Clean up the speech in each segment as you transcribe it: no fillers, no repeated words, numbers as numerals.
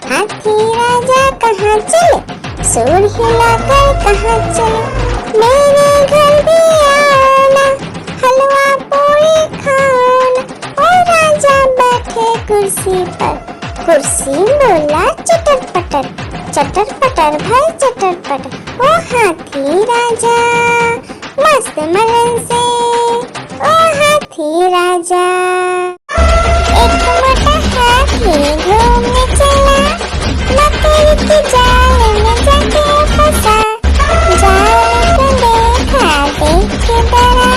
हाथी राजा कहाँ चले, सूंड हिलाकर कहाँ चले। मेरे घर भी आना, हलवा पूरी खाना। और राजा बैठे कुर्सी पर, कुर्सी बोला चटर पटर, चटर पटर भाई चटर पटर। ओ हाथी राजा मस्त मलन से, ओ हाथी राजा। एक मोटा हाथी घूमने चला, मकड़ी के जाल में जाके फंसा। जाल को देखा देख के डरा,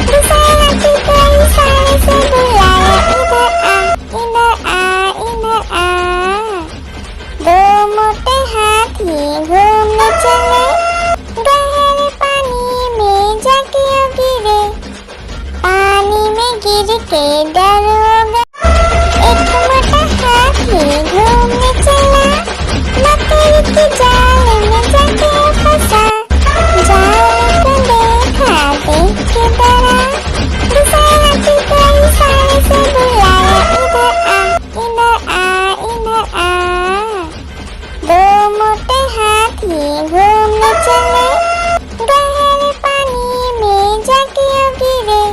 दूसरा हाथी को इशारे से बुलाया, इधर आ इधर आ इधर आ। दो मोटे हाथी घूमने चले, गहरे पानी में जाके गिरे। पानी में गिर के डर हो गया। एक मोटा हाथी घूमने चला, मकड़ी के जाल में जाके फंसा। जाल को देखा देख के डरा, दूसरा हाथी को इशारे से बुलाया, इधर आ इधर आ। दो मोटे हाथी घूमने चले, गहरे पानी में जाके गिरे।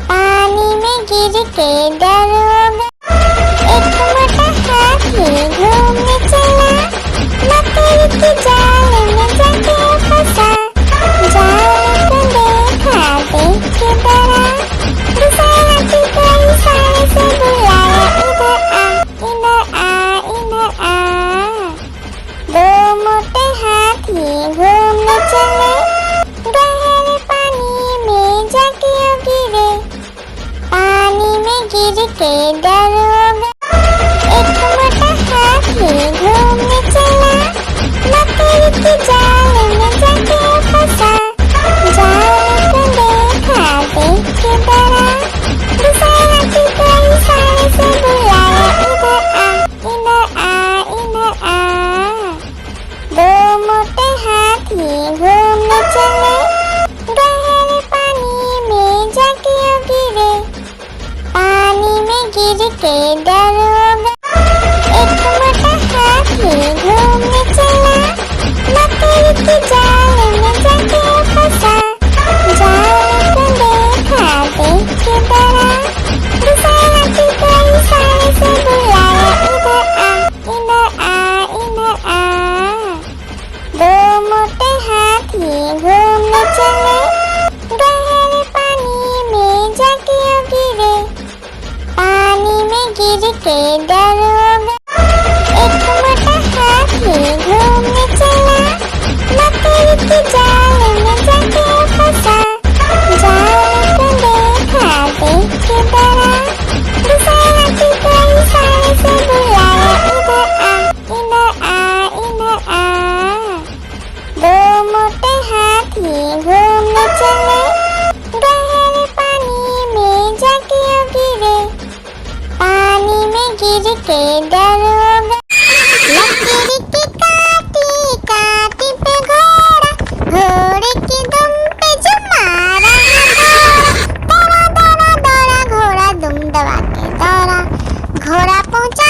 पानी में गिर के डर हो गया। एक मोटा हाथी घूमने चला, मकड़ी के जाल में जाके फंसा। जाल को देखा देख के डरा, दूसरा हाथी को इशारे से बुलाया, इधर आ इधर आ। दो मोटे हाथी घूमने चले, गहरे पानी में जाके गिरे। पानी में गिर के डर हो गया। एक मोटा हाथी घूमने चला, मकड़ी के जाल में जाके फंसा। जाल को देखा देख के डरा, दूसरा हाथी को इशारे से बुलाया, इधर आ इधर आ। दो मोटे हाथी घूमने चले, गहरे पानी में जाके गिरे। पानी में गिर के डर हो गया। एक मोटा हाथी घूमने चला, मकड़ी के जाल में जाके फंसा। जाल को देखा देख के डरा, दूसरा हाथी को इशारे से बुलाया, इधर आ इधर आ। दो मोटे हाथी घूमने चले, गहरे पानी में जाके गिरे। पानी में गिर के डर हो गया। एक मोटा हाथी घूमने चला, मकड़ी के जाल में जाके फंसा। जाल को देखा देख के डरा, दूसरा हाथी को इशारे से बुलाया, इधर आ इधर आ। दो मोटे हाथी घूमने चले, गहरे पानी में जाके गिरे। पानी में गिर के डर हो गया। लकड़ी की काटी काटी पे घोड़ा, घोड़े की दुम पे जो मारा दौड़ा दौड़ा दौड़ा घोड़ा दुम दबा के दौड़ा। घोड़ा पहुंचा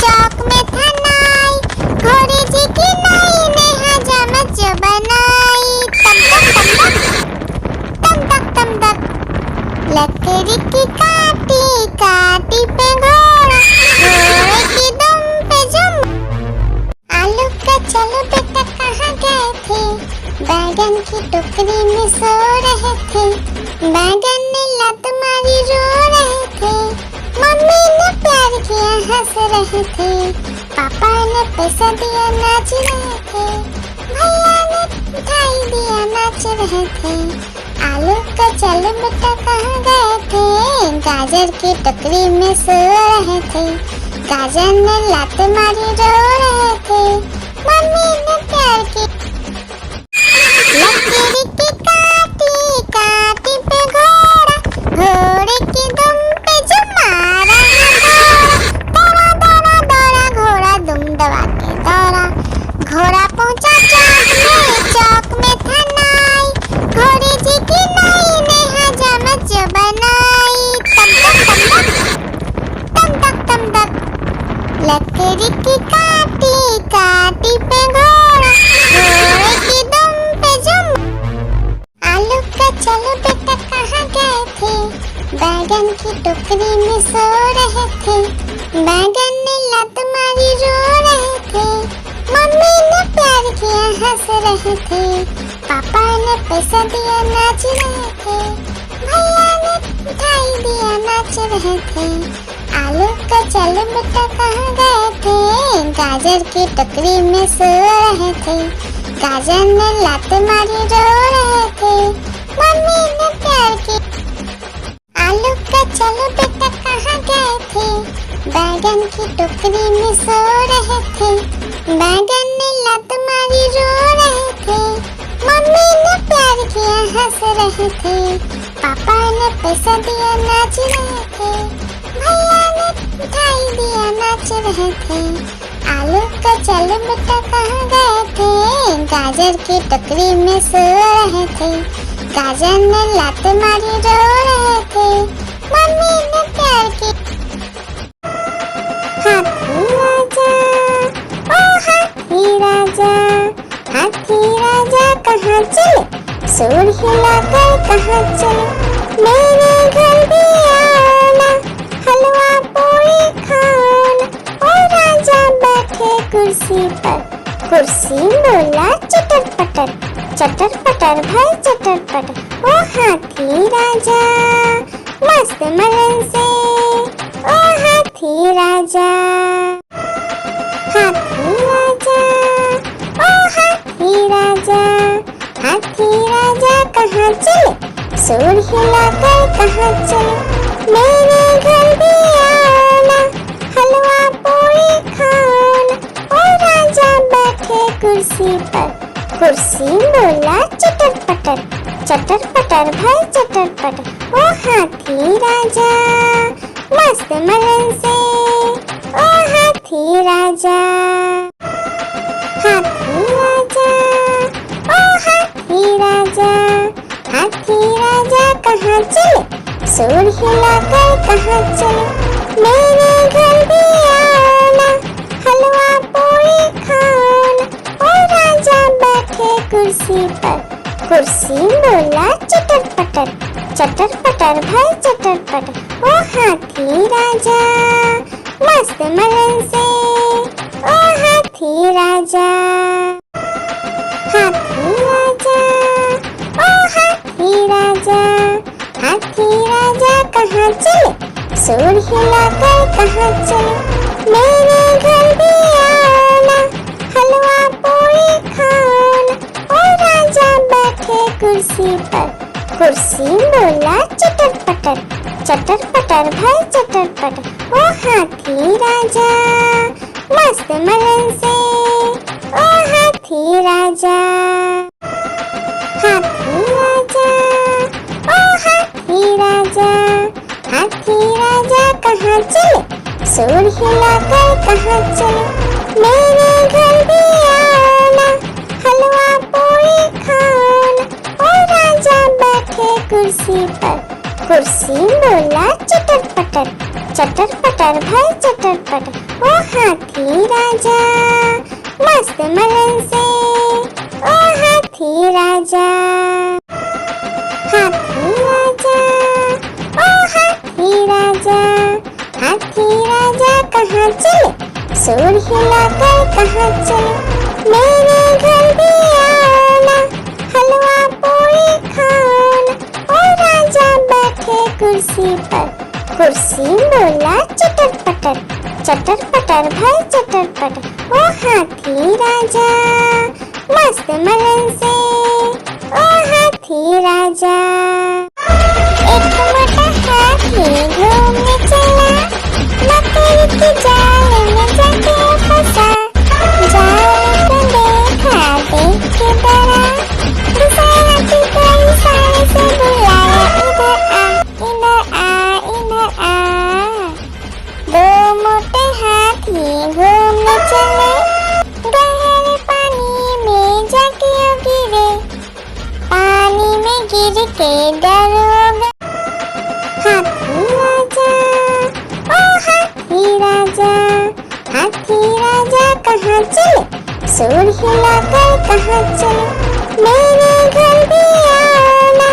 चौक में था नाई, घोड़े जी की नाई ने हजामत जो बनाई। तम तक तम तक लकड़ी की काटी काटी पे घोड़ा, घोड़े की दुम पे जुम। आलू का चलो बेटा कहाँ गए थे, बैगन की टोकरी में सो रहे थे। बैगन ने लत मारी रो रहे थे, मम्मी ने प्यार किया हंस रहे थे। पापा ने पैसा दिया नाच रहे थे, भैया ने मिठाई दिया नाच रहे थे। आलू का चलो बेटा कहाँ गए थे, गाजर की टोकरी में सो रहे थे। गाजर ने लात मारी रो रहे थे, मम्मी ने प्यार की। लकड़ी की काटी काटी पे घोड़ा, घोड़े की दुम पे जो मारा दौड़ा दौड़ा दौड़ा घोड़ा दुम दबा के दौड़ा। घोड़ा पहुंचा चौक में था नाई, घोड़े जी की नाई ने हजामत जो बनाई। तम तक लकड़ी की काटी काटी पे घोड़ा, घोड़े की दुम पे जुम। आलू का चलो बेटा कहाँ गए थे, बैगन की टोकरी में सो रहे थे। बैगन ने लात मारी रो रहे थे, मम्मी ने प्यार किया हंस रहे थे। पापा ने पैसा दिया नाच रहे थे, भैया ने मिठाई दिया नाच रहे थे। आलू का चलो बेटा कहाँ गए थे, गाजर की टोकरी में सो रहे थे। गाजर ने लात मारी रो रहे थे, मम्मी ने प्यार की। आलू का चलो बेटा कहाँ गए थे, बैगन की टोकरी में सो रहे थे। बैगन ने लात मारी रो रहे थे, मम्मी ने प्यार किया हंस रहे थे। पापा ने पैसा दिया नाच रहे थे, भैया ने मिठाई दिया नाच रहे थे। आलू का चलो बेटा कहाँ गए थे, गाजर की टोकरी में सो रहे थे। गाजर ने लात मारी रो रहे थे, मम्मी ने प्यार की। हाथी राजा ओ हाथी राजा, हाथी राजा कहाँ चले, सूर हिलाकर कहाँ चले। मेरे घर भी आना, हलवा पूरी खाना। ओ राजा बैठे कुर्सी पर, कुर्सी बोला चटर पटर, चटर पटर भाई चटर पटर। ओ हाथी राजा मस्त मलन से, ओ हाथी राजा। हाथी राजा ओ हाथी राजा, हाथी राजा कहाँ चले, सूर हिलाकर कहाँ चले। मेरे घर भी आना, हलवा पूरी खाना। ओ राजा बैठे कुर्सी पर, कुर्सी बोला चटर पटर, चटर पटर भाई चटर पटर। ओ हाथी राजा मस्त मलन से, ओ हाथी राजा। हाथी राजा ओ हाथी राजा, हाथी राजा कहाँ चले, सूर हिलाकर कहाँ चले। मेरे घर भी आना, हलवा पूरी खाना। ओ राजा बैठे कुर्सी पर, कुर्सी बोला चटर पटर, चटर पटर भाई चटर पटर। ओ हाथी राजा मस्त मलन से, ओ हाथी राजा। हाथी राजा ओ हाथी राजा, हाथी राजा कहाँ चले, सूर हिलाकर कहाँ चले। मेरे घर भी आना, हलवा पूरी खाना। ओ राजा बैठे कुर्सी पर, कुर्सी बोला चटर पटर, चटर पटर भाई चटर पटर। ओ हाथी राजा मस्त मलन से, ओ हाथी राजा। हाथी राजा ओ हाथी राजा, हाथी राजा कहाँ चले, सूर हिलाकर कहाँ चले। मेरे घर भी आना, हलवा पूरी खाना। ओ राजा बैठे कुर्सी पर, कुर्सी बोला चटर पटर, चटर पटर भाई चटर पटर। ओ हाथी राजा मस्त मलन से, ओ हाथी राजा। हाथी राजा ओ हाथी राजा, हाथी राजा कहाँ चले, सूर हिलाकर कहाँ चले। मेरे घर भी आना, हलवा पूरी खाना। ओ राजा बैठे कुर्सी पर, कुर्सी बोला चटर पटर, चटर पटर भाई चटर पटर। ओ हाथी राजा मस्त मलन से, ओ हाथी राजा। एक मोटा हाथी घूमने चला, मकड़ी की जाल में जाके फंसा। जाल को देखा देख के डरा, दूसरा हाथी को इशारे से बुलाया, इधर आ इधर आ इधर आ। दो मोटे हाथी घूमने चले, गहरे पानी में जाके गिरे। पानी में गिर के डर हाथी राजा कहाँ चले, सूर हिलाकर कहाँ चले, मेरे घर भी आना,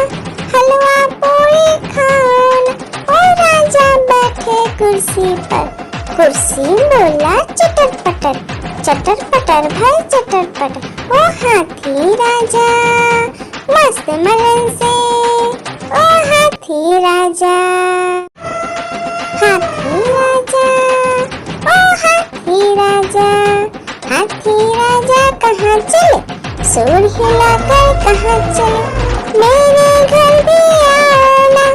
हलवा पूरी खाना। ओ राजा बैठे कुर्सी पर, कुर्सी बोला चटर पटर भाई चटर पटर। ओ हाथी राजा मस्त मलन से, ओ हाथी राजा, हाथी राजा, ओ हाथी राजा, हाथी राजा कहाँ चले, सूर हिलाकर कहाँ चले, मेरे घर भी आना,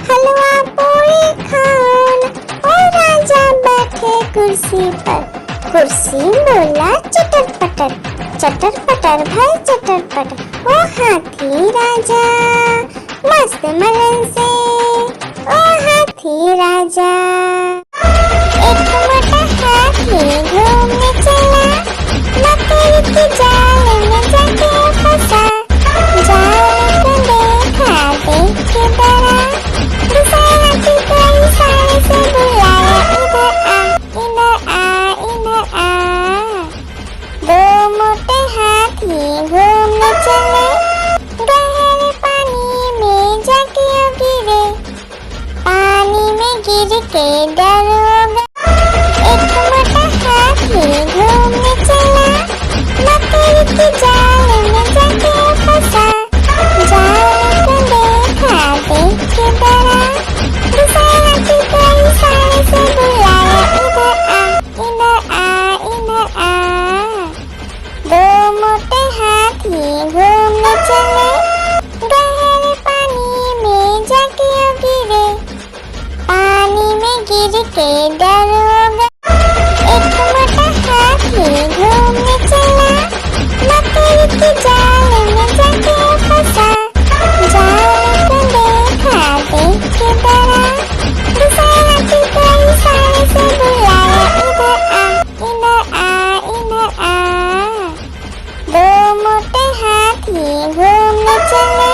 हलवा पूरी खाना। ओ राजा बैठे कुर्सी पर, कुर्सी बोला चटर पटर भाई चटर पटर। ओ हाथी राजा मस्त मलन से, ओ हाथी राजा। एक मोटा हाथी घूमने चला, मकड़ी के जाल में जाके फंसा, जाल को देखा देख के डरा, दूसरा हाथी को इशारे से बुलाया, इधर आ, इधर आ। दो मोटे हाथी घूमने चले, गहरे पानी में जाके गिरे, पानी में गिर के डर हो गया। एक मोटा हाथी घूमने चला, मकड़ी के जाल में जाके फंसा, जाल को देखा देख के डरा, दूसरा हाथी को इशारे से बुलाया, इधर आ, इधर आ। दो मोटे हाथी घूमने चले, गहरे पानी में जाके गिरे, पानी में गिर के डर हो गया। एक मोटा हाथी घूमने चला, मकड़ी के जाल में जाके फंसा, जाल को देखा देख के डरा, दूसरा हाथी को इशारे से बुलाया, इधर आ, इधर आ। दो मोटे हाथी घूमने चले,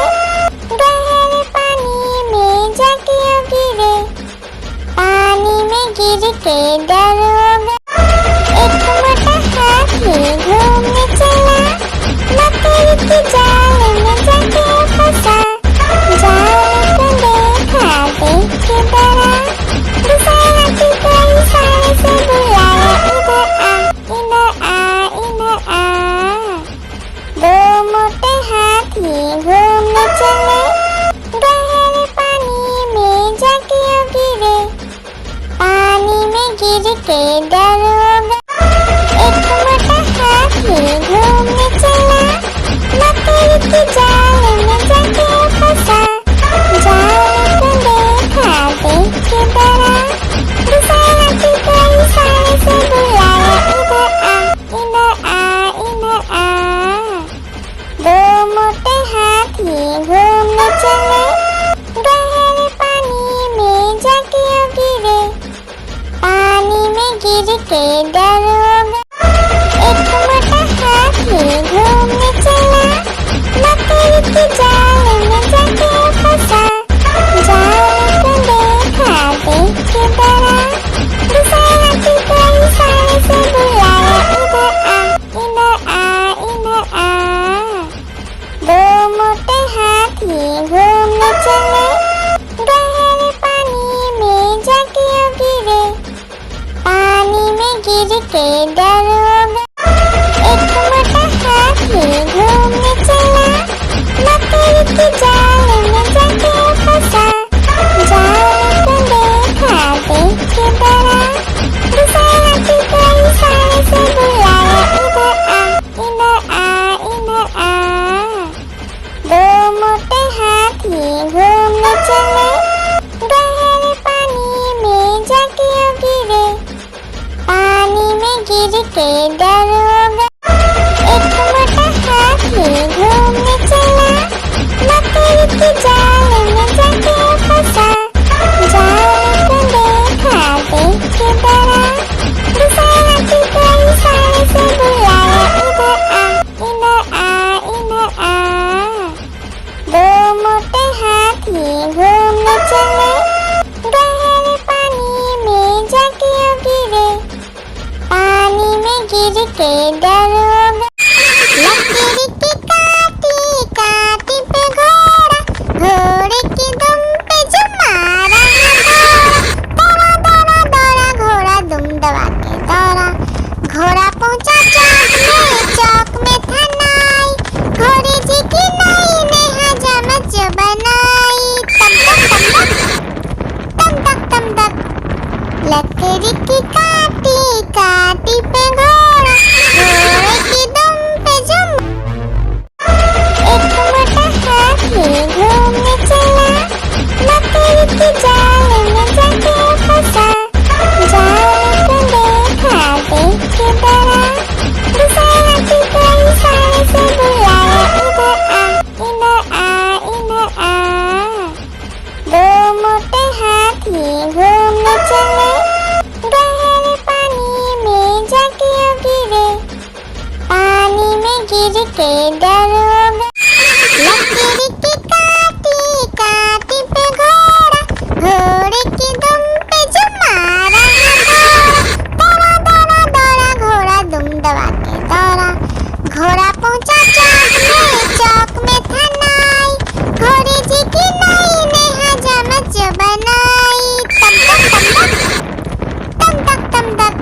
गहरे पानी में जाके गिरे, पानी में गिर के डर हो गया। एक मोटा हाथी घूमने चला, मकड़ी के जाल में जाके फंसा, जाल को देखा देख के डरा, दूसरा हाथी को इशारे से बुलाया, इधर आ, इधर आ। दो मोटे हाथी घूमने चले, गहरे पानी में जाके गिरे, पानी में गिर के डर हो गया। एक मोटा हाथी घूमने चला, मकड़ी के जाल में जाके फंसा, जाल को देखा देख के डरा, दूसरा हाथी को इशारे से बुलाया, इधर आ, इधर आ। दो मोटे हाथी घूमने चले, गहरे पानी में जाके गिरे, पानी में गिर के डर हो गया। एक मोटा हाथी घूमने चला, मकड़ी के जाल में जाके फंसा, जाल को देखा देख के डरा, दूसरा हाथी को इशारे से बुलाया, इधर आ, इधर आ। दो मोटे हाथी घूमने चले, गहरे पानी में जाके गिरे, पानी में गिर के डर हो गया। एक मोटा हाथी घूमने चला, मकड़ी के जाल में जाके फंसा, जाल को देखा देख के डरा, दूसरा हाथी को इशारे से बुलाया, इधर आ, इधर आ। दो मोटे हाथी घूमने चले, गहरे पानी में जाके गिरे, पानी में गिर के दरोगा। लकड़ी की काटी काटी पे घोड़ा, घोड़े की दुम पे जो मारा दौड़ा दौड़ा दौड़ा घोड़ा दुम दबा के दौड़ा। घोड़ा पहुंचा चौक में था नाई, घोड़े जी की नाई ने हजामत जो बनाई। तम तक तम तक लकड़ी की काटी काटी पे घोड़ा, घोड़े की दुम पे जुम। एक मोटा हाथी घूमने चला, लकड़ी की जाल में जाके फंसा। जाल को देखा देख के डरा, दूसरे हाथी को इशारे से बुलाया, इधर आ इधर आ इधर आ। दो मोटे हाथी घूमने चले, गहरे पानी में जाके गिरे, पानी में गिर के डरोगा। लकड़ी की काटी काटी पे घोड़ा, घोड़े की दुम पे जो मारा दौड़ा दौड़ा दौड़ा घोड़ा दुम दबा के दौड़ा। घोड़ा पहुंचा चौक में था नाई, घोड़े जी की नाई ने हजामत जो बनाई। तम तक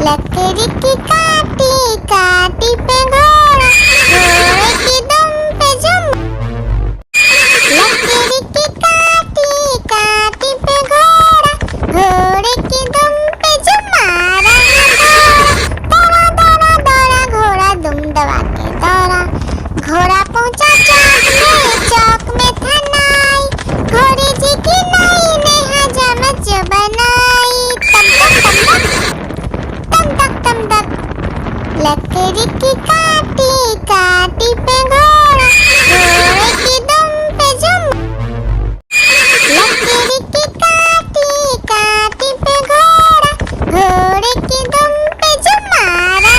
लकड़ी की काटी काटी पे घोड़ा, घोड़े की दुम पे जुम। लकड़ी की काटी काटी पे घोड़ा, घोड़े की दुम पे जो मारा दौड़ा दौड़ा दौड़ा घोड़ा दुम दबा के दौड़ा। घोड़ा पहुंचा चौक में था नाई, घोड़े जी की नाई ने हजामत जो बनाई। तम तक लकड़ी की काटी काटी पे घोड़ा, घोड़े की दुम पे जुम। लकड़ी की काटी काटी पे घोड़ा, घोड़े की दुम पे जो मारा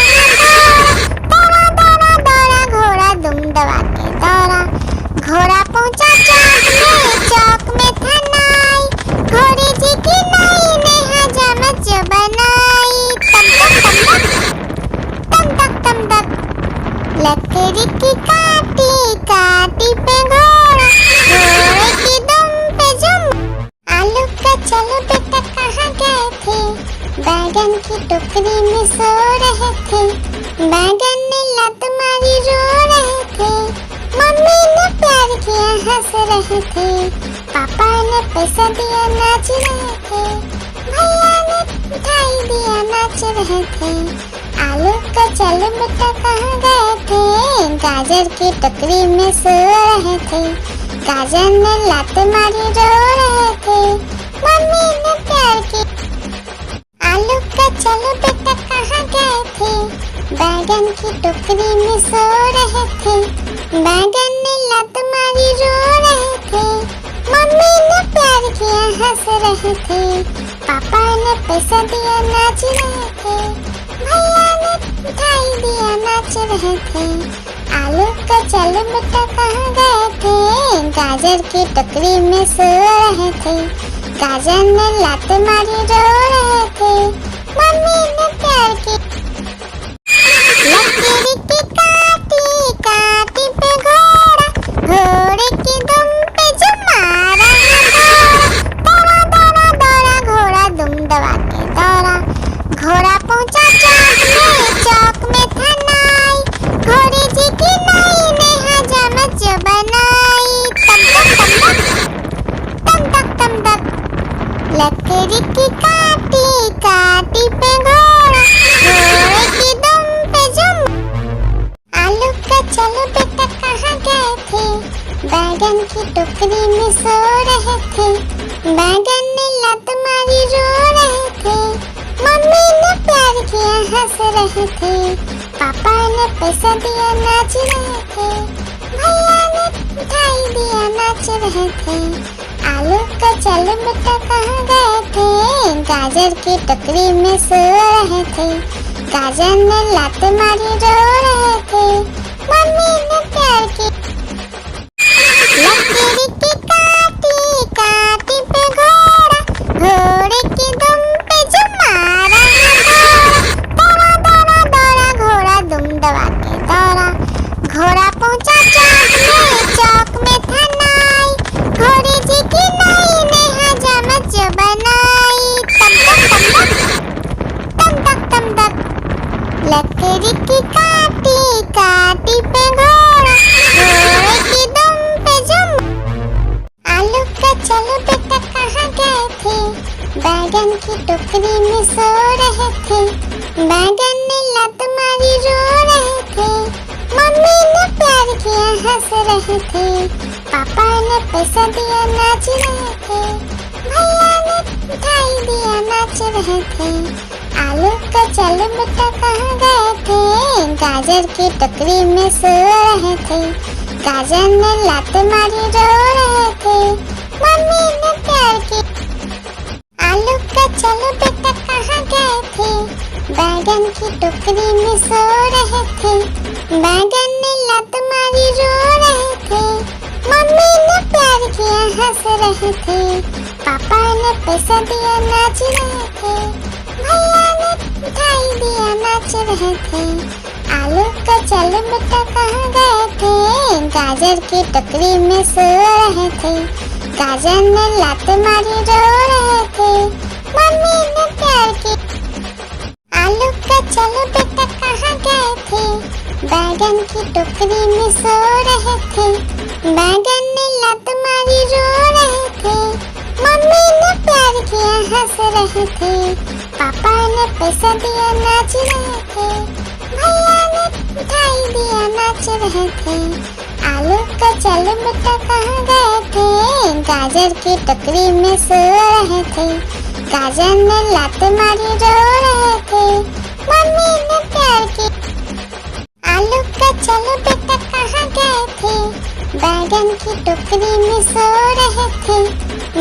दौड़ा दौड़ा दौड़ा घोड़ा दुम दबा के दौड़ा। घोड़ा पहुंचा चौक में था नाई, घोड़े जी की नाई ने हजामत जो बनाई। तम तक लकड़ी की काटी काटी पे घोड़ा, घोड़े की दुम पे जुम। आलू का चलो बेटा कहाँ गए थे, बैगन की टोकरी में सो रहे थे। बैगन ने लत मारी रो रहे थे, मम्मी ने प्यार किया हंस रहे थे, पापा ने पैसा दिया नाच रहे थे, भैया ने मिठाई दिया नाच रहे थे। आलू का चलो बेटा कहाँ गए थे, गाजर की टोकरी में सो रहे थे। गाजर ने लात मारी रो रहे थे, मम्मी ने प्यार की। आलू का चलो बेटा कहाँ गए थे, बैगन की टोकरी में सो रहे थे। बैगन ने लात मारी रो रहे थे, मम्मी ने प्यार किया हंस रहे थे, पापा ने पैसा दिया नाच रहे थे, भैया ने मिठाई दिया नाच रहे थे। आलू का चलो बेटा कहाँ गए थे, गाजर की टोकरी में सो रहे थे। गाजर ने लात मारी रो रहे थे, मम्मी ने प्यार की। लकड़ी की काटी काटी पे घोड़ा, घोड़े की दुम पे जो मारा दौड़ा दौड़ा दौड़ा घोड़ा दुम दबा के दौड़ा। घोड़ा पहुंचा चौक में था नाई, घोड़े जी की नाई ने हजामत जो बनाई। तम तक लकड़ी की काटी काटी पे घोड़ा, घोड़े की दुम पे जुम। आलू का चलो बेटा कहाँ गए थे, बैगन की टोकरी में सो रहे थे। बैगन ने लात मारी रो रहे थे, मम्मी ने प्यार किया हंस रहे थे, पापा ने पैसा दिया नाच रहे थे, भैया ने मिठाई दिया नाच रहे थे। आलू का चलो बेटा कहाँ गए थे, गाजर की टोकरी में सो रहे थे। गाजर ने लात मारी रो रहे थे, मम्मी ने प्यार की। लकड़ी की काटी काटी पे घोड़ा, घोड़े की दुम पे जो मारा दौड़ा दौड़ा दौड़ा बैगन की टोकरी में सो रहे थे, बैगन ने लात मारी रो रहे थे, मम्मी ने प्यार किया हंस रहे थे, पापा ने पैसा दिया नाच रहे थे, भैया ने मिठाई दिया नाच रहे थे। आलू का चलो बेटा कहाँ गए थे, गाजर की टोकरी में सो रहे थे, गाजर ने लात मारी रो रहे थे, मम्मी ने प्यार की। आलू का चलो बेटा कहाँ गए थे, बैगन की टोकरी में सो रहे थे, बैगन ने लात मारी रो रहे थे, मम्मी ने प्यार किया हंस रहे थे, पापा ने पैसा दिया नाच रहे थे, भैया ने मिठाई दिया नाच रहे थे। आलू का चलो बेटा कहाँ गए थे, गाजर की टोकरी में सो रहे थे, गाजर ने लात मारी रो रहे थे, मम्मी ने प्यार की। आलू का चलो बेटा कहाँ गए थे, बैगन की टोकरी में सो रहे थे, बैगन ने लात मारी रो रहे थे, मम्मी ने प्यार किया हंस रहे थे, पापा ने पैसा दिया नाच रहे थे, भैया ने मिठाई दिया नाच रहे थे। आलू का चलो बेटा कहाँ गए थे, गाजर की टोकरी में सो रहे थे, गाजर ने लात मारी रो रहे थे, मम्मी ने प्यार की। आलू का चलो बेटा कहाँ गए थे, बैगन की टोकरी में सो रहे थे,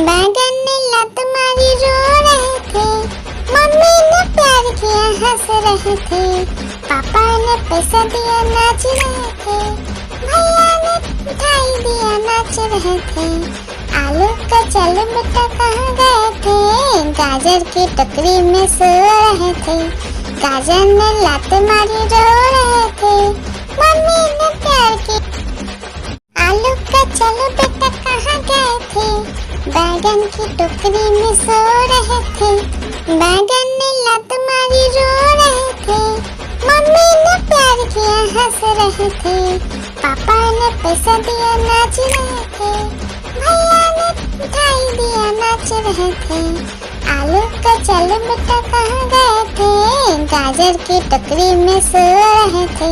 बैगन ने लात मारी रो रहे थे, मम्मी ने प्यार किया हंस रहे थे, पापा ने पैसा दिया नाच रहे थे, भैया ने मिठाई दिया नाच रहे थे। आलू का चलो बेटा कहाँ गए थे, गाजर की टोकरी में सो रहे थे, गाजर ने लात मारी रो रहे थे, मम्मी ने प्यार की। आलू का चलो बेटा कहाँ गए थे, बैगन की टोकरी में सो रहे थे, बैगन ने लात मारी रो रहे थे, मम्मी ने प्यार किया हंस रहे थे, पापा ने पैसा दिया नाच रहे थे, भैया ने मिठाई दिया नाच रहे थे। आलू का चलो बेटा कहाँ गए थे, गाजर की टोकरी में सो रहे थे,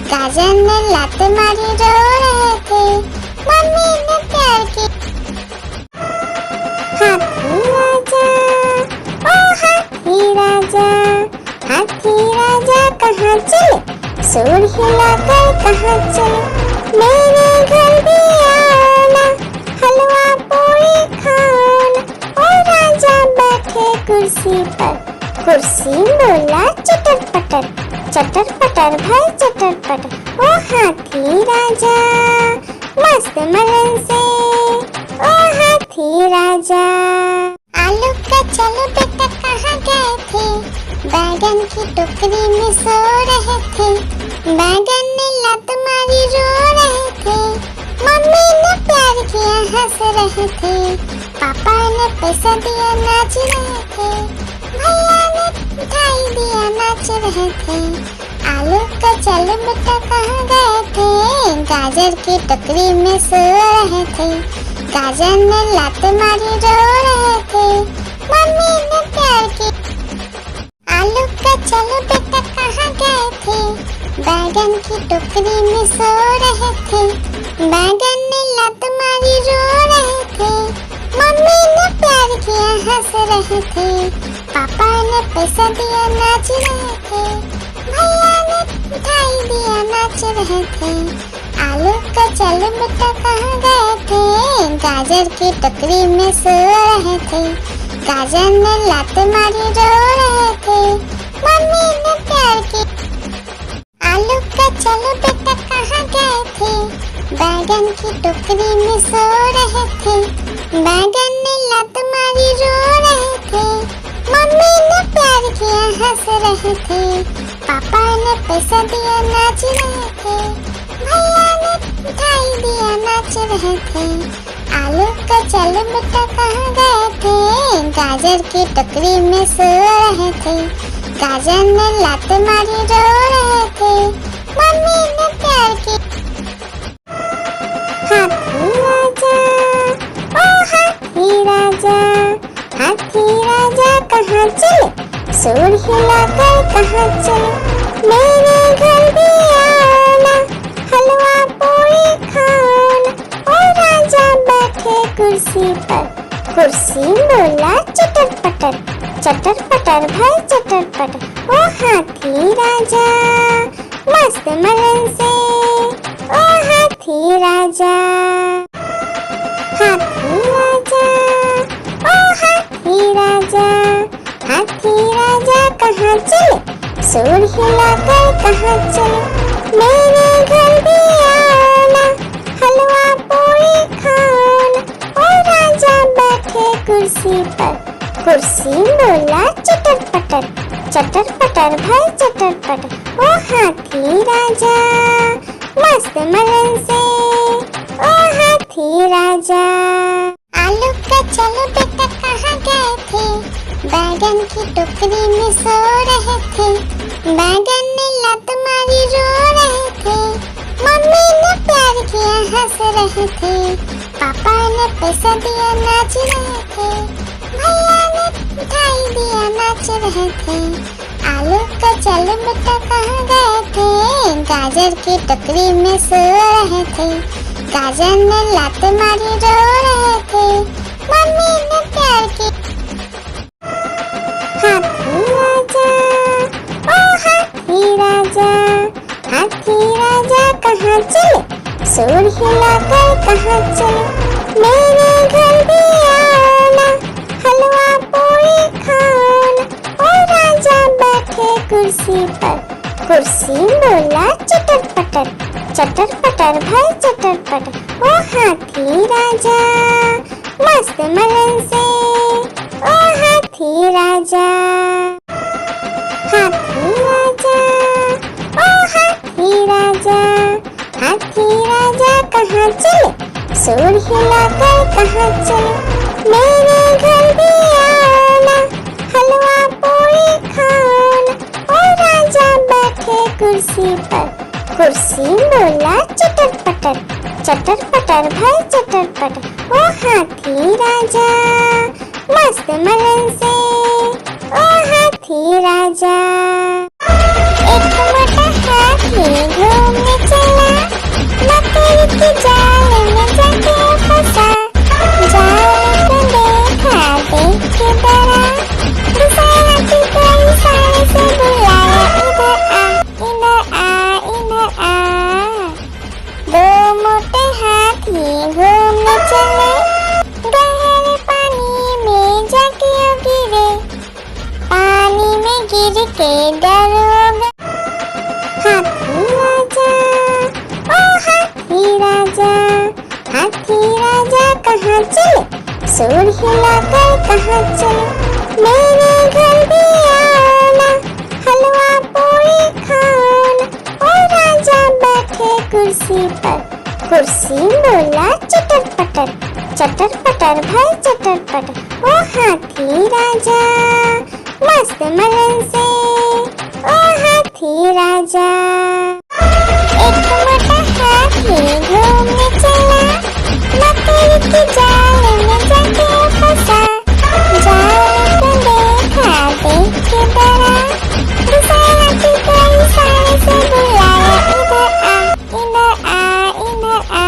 गाजर ने लात मारी रो रहे थे, मम्मी ने प्यार की। हाथी राजा ओ हाथी राजा, हाथी राजा कहाँ चले, सूर हिलाकर कहाँ चले, मेरे घर भी आना, हलवा पूरी खाना। ओ राजा बैठे कुर्सी पर, कुर्सी बोला चटर पटर भाई चटर पटर। ओ हाथी राजा मस्त मलन से, ओ हाथी राजा। आलू का चलो बेटा कहाँ गए थे, बैगन की टोकरी में सो रहे थे, बैगन ने लात मारी रो रहे थे, मम्मी ने प्यार किया हंस रहे थे, पापा ने पैसा दिया नाच रहे थे, भैया ने मिठाई दिया नाच रहे थे। आलू का चलो बेटा कहाँ गए थे, गाजर की टोकरी में सो रहे थे, गाजर ने लात मारी रो रहे थे, मम्मी ने प्यार की। आलू का चलो बेटा कहाँ गए थे, बैगन की टोकरी में सो रहे थे, बैगन ने लात मारी रो रहे थे, मम्मी ने प्यार किया हंस रहे थे, पापा ने पैसा दिया नाच रहे थे, भैया ने मिठाई दिया नाच रहे थे। आलू का चलो बेटा कहाँ गए थे, गाजर की टोकरी में सो रहे थे, गाजर ने लात मारी रो रहे थे, मम्मी ने प्यार की। आलू का चलो बेटा कहाँ गए थे, बैगन की टोकरी में सो रहे थे, बैगन ने लात मारी रो रहे थे, मम्मी ने प्यार किया हंस रहे थे, पापा ने पैसा दिया नाच रहे थे, भैया ने मिठाई दिया नाच रहे थे। आलू का चलो बेटा कहाँ गए थे, गाजर की टोकरी में सो रहे थे, गाजर ने लात मारी रो रहे थे, मम्मी ने प्यार की। हाथी राजा ओ हाथी राजा, हाथी राजा कहाँ चले, सुर हिलाकर कहाँ चले, मेरे घर भी आना, हलवा पूरी खाना। ओ राजा बैठे कुर्सी पर, कुर्सी बोला चटर पटर भाई चटर पटर। ओ हाथी राजा मस्त मलन से, ओ हाथी राजा, हाथी राजा, ओ हाथी राजा, हाथी राजा कहाँ चले, सुर हिलाकर कहाँ चले, मेरे घर भी आना, हलवा पूरी खाना। ओ राजा बैठे कुर्सी पर, कुर्सी बोला चटर पटर भाई चटर पटर। ओ हाथी राजा मस्त मलन से, ओ हाथी राजा। आलू का चलो बेटा कहाँ गए थे, बैगन की टोकरी में सो रहे थे, बैगन ने लत मारी रो रहे थे, मम्मी ने प्यार किया हंस रहे थे, पापा ने पैसा दिया नाच रहे थे, भैया ने मिठाई दिया नाच रहे थे। आलू का चलो बेटा कहाँ गए थे, गाजर की टोकरी में सो रहे थे, गाजर ने लात मारी रो रहे थे, मम्मी ने प्यार की। हाथी राजा, ओ हाथी राजा, हाथी राजा कहाँ चले, सुर हिलाकर कहाँ चले, मेरे घर भी आना, हलवा पूरी खाना। ओ राजा बैठे कुर्सी पर, कुर्सी बोला चटर पटर भाई चटर पटर। ओ हाथी राजा मस्त मलन से, ओ हाथी राजा, हाथी राजा, ओ हाथी राजा, हाथी राजा कहाँ चले, सुर हिलाकर कहाँ चले, मेरे घर भी आना, हलवा पूरी खाना। ओ राजा बैठे कुर्सी पर, कुर्सी बोला चटर पटर भाई चटर पटर। ओ हाथी राजा मस्त मलन से, ओ हाथी राजा। एक मोटा हाथी घूमने चला, मकड़ी की जाल में जाके फंसा, जाल को देखा देख के डरा, दूसरे हाथी को इशारे से बुलाया, इधर आ इधर आ। दो मोटे हाथी घूमने चले, गहरे पानी में जाके गिरे, पानी में गिर के डर हो गए। हाथी राजा, ओ हाथी राजा, हाथी राजा कहाँ चले, सुर हिलाकर कहाँ चले, मेरे घर भी आना, हलवा पूरी खाना। ओ राजा बैठे कुर्सी पर, कुर्सी बोला चटर पटर भाई चटर पटर। ओ हाथी राजा मस्त मलन से, ओ हाथी राजा। एक मोटा हाथी घूमने चला, मकड़ी की जाल में जाके फंसा, जाल को देखा देख के डरा, दूसरे हाथी को इशारे से बुलाया, इधर आ इधर आ।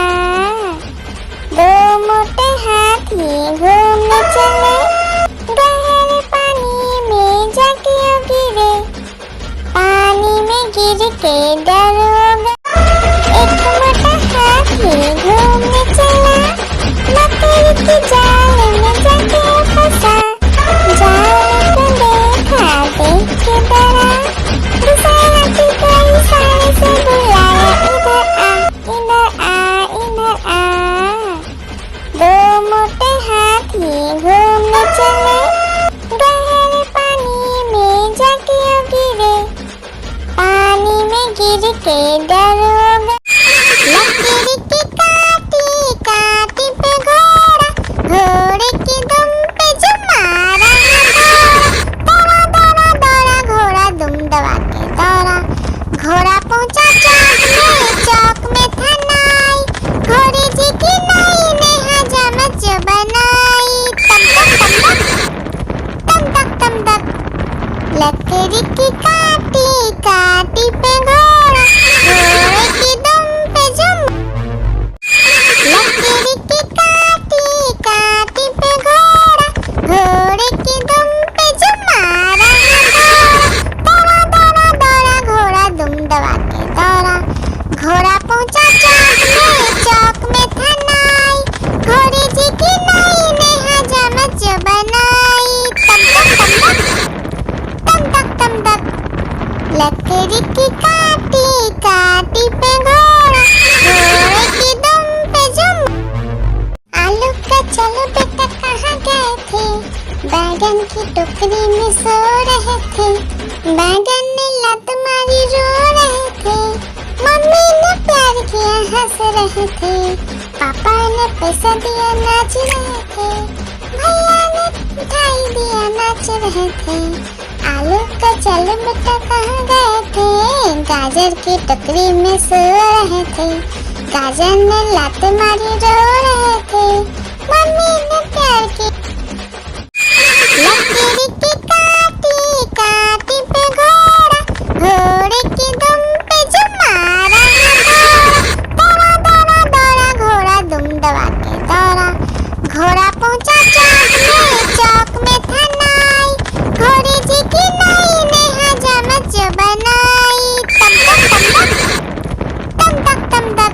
दो मोटे हाथी घूमने चले, गहरे पानी में जाके गिरे, पानी में गिर के डर हो गए। एक मोटा हाथी घूमने चला, मकड़ी की जाल में जाके फंसा, जाल को देखा देख के डरा, दूसरे हाथी को इशारे से बुलाया, इधर आ। दो मोटे हाथी घूमने चले, गहरे पानी में जाके गिरे, पानी में गिर के डर हो गए। लकड़ी की काटी काटी पे घोड़ा, घोड़े की दुम पे जो मारा है दौड़ा, दौड़ा दौड़ा घोड़ा दुम दबा के दौड़ा, घोड़ा पहुंचा चौक में था नाई, घोड़े जी की नाई ने हजामत जो बनाई, तम तक लकड़ी की काटी काटी पे घोड़ा, घोड़े की दुम पे जुम। लकड़ी की काटी काटी पे घोड़ा, घोड़े की दुम पे जुम मारा घोड़ा। दौड़ा दौड़ा दौड़ा घोड़ा दुम दबा के दौड़ा, घोड़ा पहुंचा चौक में था नाई, घोड़े जी की नाई ने हजामत जो बनाई। तम तक तम तक लकड़ी की काटी काटी पे घोड़ा, घोड़े की दुम पे जुम। आलू का चलो बेटा कहाँ गए थे, बैगन की टोकरी में सो रहे थे। बैगन ने लत मारी रो रहे थे, मम्मी ने प्यार किया हंस रहे थे, पापा ने पैसा दिया नाच रहे थे, भैया ने मिठाई दिया नाच रहे थे। आलू का चलो बेटा कहाँ गए थे, गाजर की टोकरी में सो रहे थे। गाजर ने लात मारी रो रहे थे, मम्मी ने प्यार की। लकड़ी की काटी काटी पे घोड़ा, घोड़े की दुम पे जुम मारा घोड़ा। दौड़ा दौड़ा दौड़ा घोड़ा दुम दबा के दौड़ा, घोड़ा पहुंचा चौक में था नाई, घोड़े जी की नाई ने हजामत जो बनाई। तम तक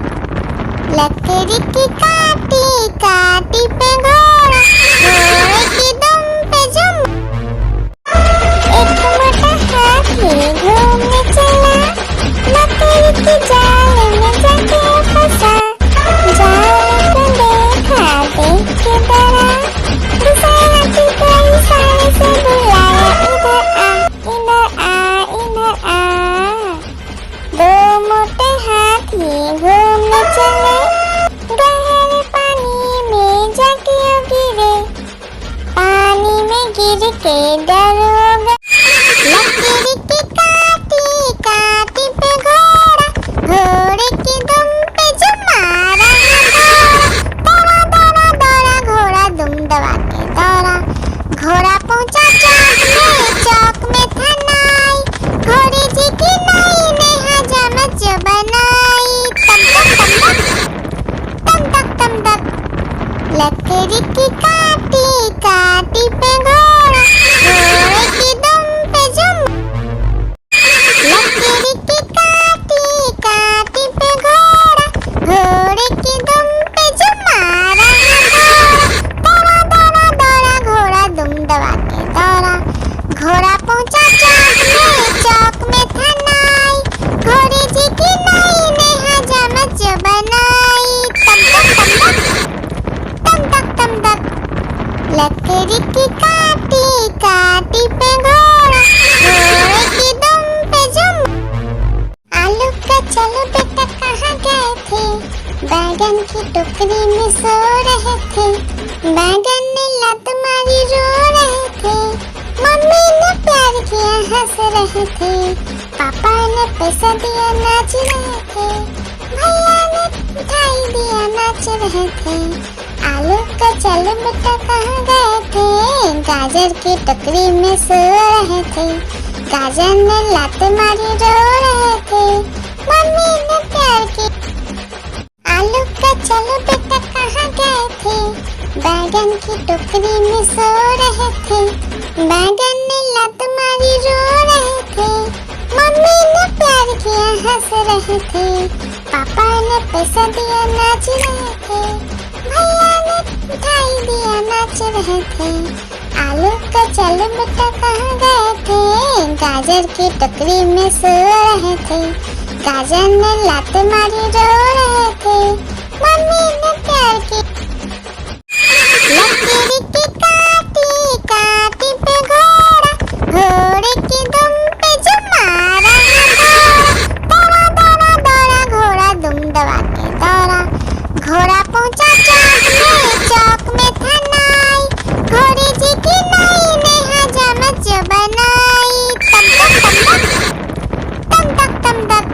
लकड़ी की काटी काटी पे घोड़ा, घोड़े की दुम पे जुम। एक मोटा हाथी घूमने चला, लकड़ी की जाल में जाके फंसा। जाल को देखा देख के डरा, दूसरे हाथी को इशारे से बुलाया, इधर आ इधर आ। दो मोटे हाथी घूमने चले, गहरे पानी में जाके गिरे, पानी में गिर के डर हो गए। लकड़ी की काटी काटी पे घोड़ा, घोड़े की दुम पे जुम मारा घोड़ा। दौड़ा दौड़ा दौड़ा घोड़ा दुम दबा के दौड़ा, घोड़ा पहुंचा चौक में था नाई, घोड़े जी की नाई ने हजामत जो बनाई। तम तक लकड़ी की काटी काटी पे घोड़ा, घोड़े की दुम पे जुम। लकड़ी की काटी काटी पे घोड़ा, घोड़े की दुम पे जुम मारा घोड़ा। दौड़ा दौड़ा दौड़ा घोड़ा दुम दबा के दौड़ा, घोड़ा पहुंचा चौक में था नाई, घोड़े जी की नाई ने हजामत जो बनाई। तम तक लकड़ी की काटी काटी पे घोड़ा, घोड़े की दुम पे जुम। आलू का चलो बेटा कहाँ गए थे, बैगन की टोकरी में सो रहे थे। बैगन ने लत मारी रो रहे थे, मम्मी ने प्यार किया हंस रहे थे, पापा ने पैसा दिया नाच रहे थे, भैया ने मिठाई दिया नाच रहे थे। आलू का चलो बेटा कहाँ गए थे, गाजर की टोकरी में सो रहे थे। गाजर ने लात मारी रो रहे थे, मम्मी ने प्यार की। आलू का चलो बेटा कहाँ गए थे, बैगन की टोकरी में सो रहे थे। बैगन ने लात मारी रो रहे थे, मम्मी ने प्यार किया हंस रहे थे, पापा ने पैसा दिया नाच रहे थे, भैया ने मिठाई दिया नाच रहे थे। आलू का चलो बेटा कहाँ गए थे, गाजर की टोकरी में सो रहे थे। गाजर ने लात मारी रो रहे थे, मम्मी ने प्यार की। लकड़ी की काटी काटी पे घोड़ा, घोड़े की दुम पे जुम मारा घोड़ा। दौड़ा दौड़ा दौड़ा घोड़ा दुम दबा के दौड़ा, घोड़ा पहुंचा चौक में था नाई, घोड़े जी की नाई ने हजामत जो बनाई। तम तक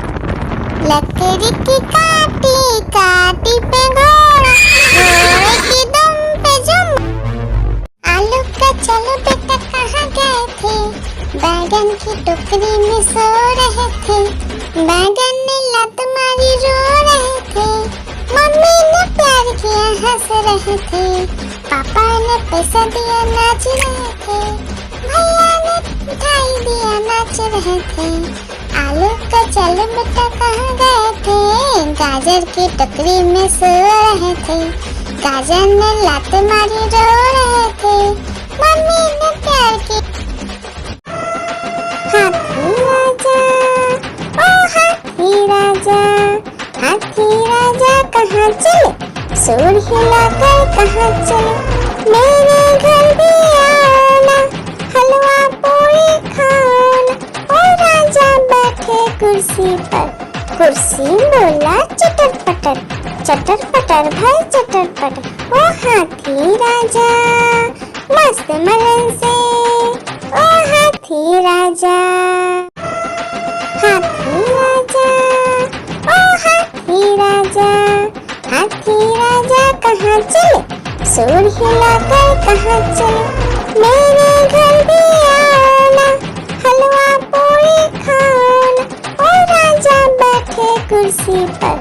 लकड़ी की काटी काटी पे घोड़ा, घोड़े की दुम पे जुम। आलू का चलो बेटा कहाँ गए थे, बैगन की टोकरी में सो रहे थे, बैगन ने लात मारी रो रहे थे, मम्मी ने प्यार किया हंस रहे थे, पापा ने पैसा दिया नाच रहे थे, भैया ने मिठाई दिया नाच रहे थे। आलू का चल बेटा कहाँ गए थे, गाजर की टोकरी में सो रहे थे, गाजर ने लात मारी रो रहे थे, मम्मी ने प्यार की। हाथी राजा, ओ हाथी राजा, हाथी राजा कहाँ चले, सूंड हिलाकर कहाँ चले, मेरे घर भी आना, हलवा पूरी खाना। ओ राजा बैठे कुर्सी पर, कुर्सी बोला चटर पटर भाई चटर पटर। ओ हाथी राजा मस्त मलन से, ओ हाथी राजा, हाथी राजा, ओ हाथी राजा, हाथी राजा कहाँ चले, सूंड हिलाकर कहाँ चले, मेरे घर भी आना, हलवा पूरी खाना। ओ राजा बैठे कुर्सी पर,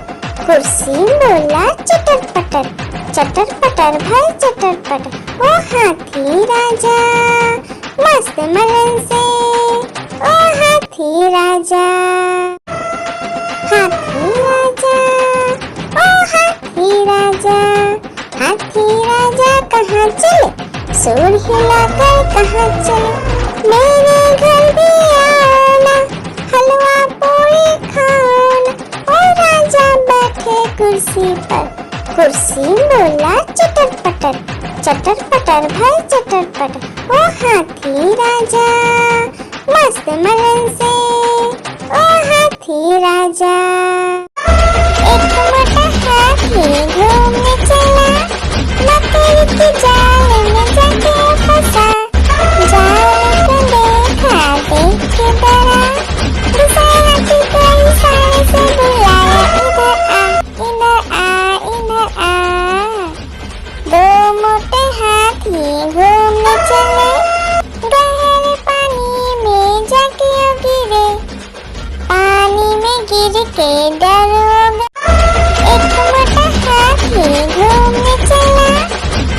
कुर्सी बोला चटर पटर भाई चटर पटर। ओ हाथी राजा मस्त मलन से, ओ हाथी राजा, हाथी राजा, ओ हाथी राजा, हाथी राजा कहाँ चले, सूंड हिलाकर कहाँ चले, मेरे घर भी आना, हलवा पूरी खाना। ओ राजा बैठे कुर्सी पर, कुर्सी बोला चटर पटर भाई चटर पटर। ओ हाथी राजा मस्त मलन से, ओ हाथी राजा। एक मोटा हाथी घूमने चला, मकड़ी के जाल में जाके फंसा, जाल को देखा देख के डरा, दूसरा हाथी को इशारे से बुलाया, इधर आ, इधर आ। दो मोटे हाथी घूमने चले, गहरे पानी में जाके गिरे, पानी में गिर के डर हो गया। एक मोटा हाथी घूमने चला,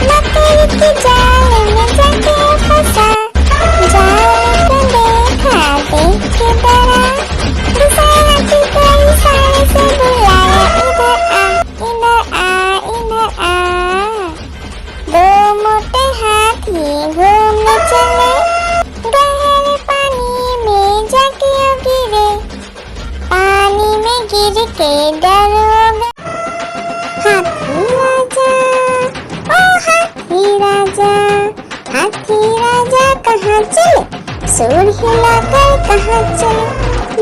मकड़ी के जाल में जाके फंसा, जाल को देखा देख के डरा, दूसरा हाथी को इशारे से बुलाया, इधर आ, इधर आ। दो मोटे हाथी घूमने चले, गहरे पानी में जाके गिरे, पानी में गिर के डर हो गया। हाथी राजा, ओ हाथी राजा, हाथी राजा कहाँ चले, सूंड हिलाकर कहाँ चले,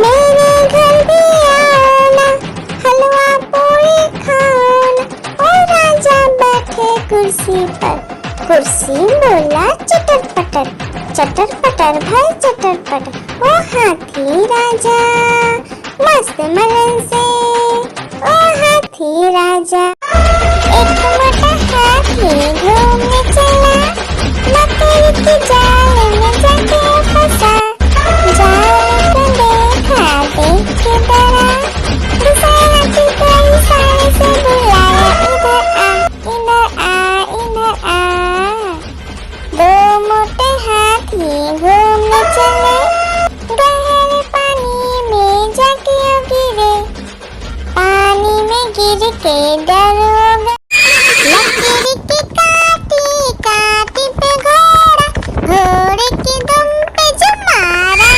मेरे घर भी आना, हलवा पूरी खाना। ओ राजा बैठे कुर्सी पर, कुर्सी बोला चटर पटर भाई चटर पटर। ओ हाथी राजा मस्त मलन से, ओ हाथी राजा। एक मोटा हाथी घूमने चला, मकड़ी के जाल में जाके फंसा, जाल को देखा देख के डरा, दूसरा हाथी को इशारे से बुलाया, इधर आ, इधर आ। दो मोटे हाथी घूमने चले, गहरे पानी में जाके गिरे, पानी में गिर के डर हो गया। लकड़ी की काटी काटी पे घोड़ा, घोड़े की दुम पे जो मारा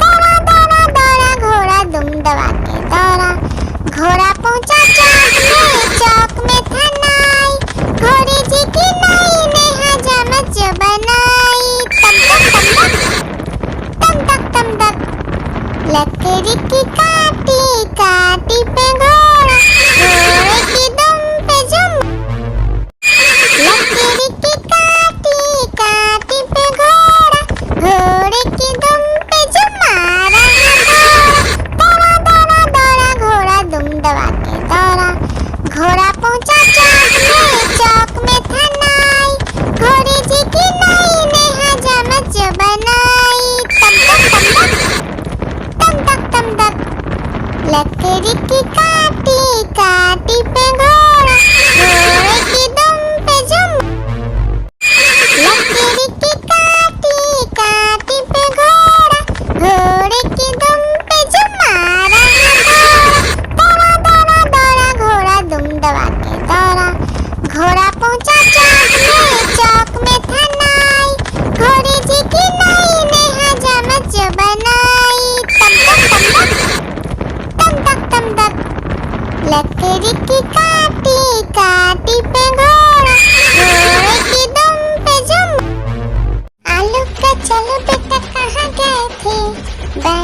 दौड़ा दौड़ा दौड़ा घोड़ा दुम दबा के दौड़ा, घोड़ा पहुंचा चौक में था नाई, घोड़े जी की नाई ने हजामत जो बनाई, तम तक लकड़ी की काटी काटी पे घोड़ा, घोड़े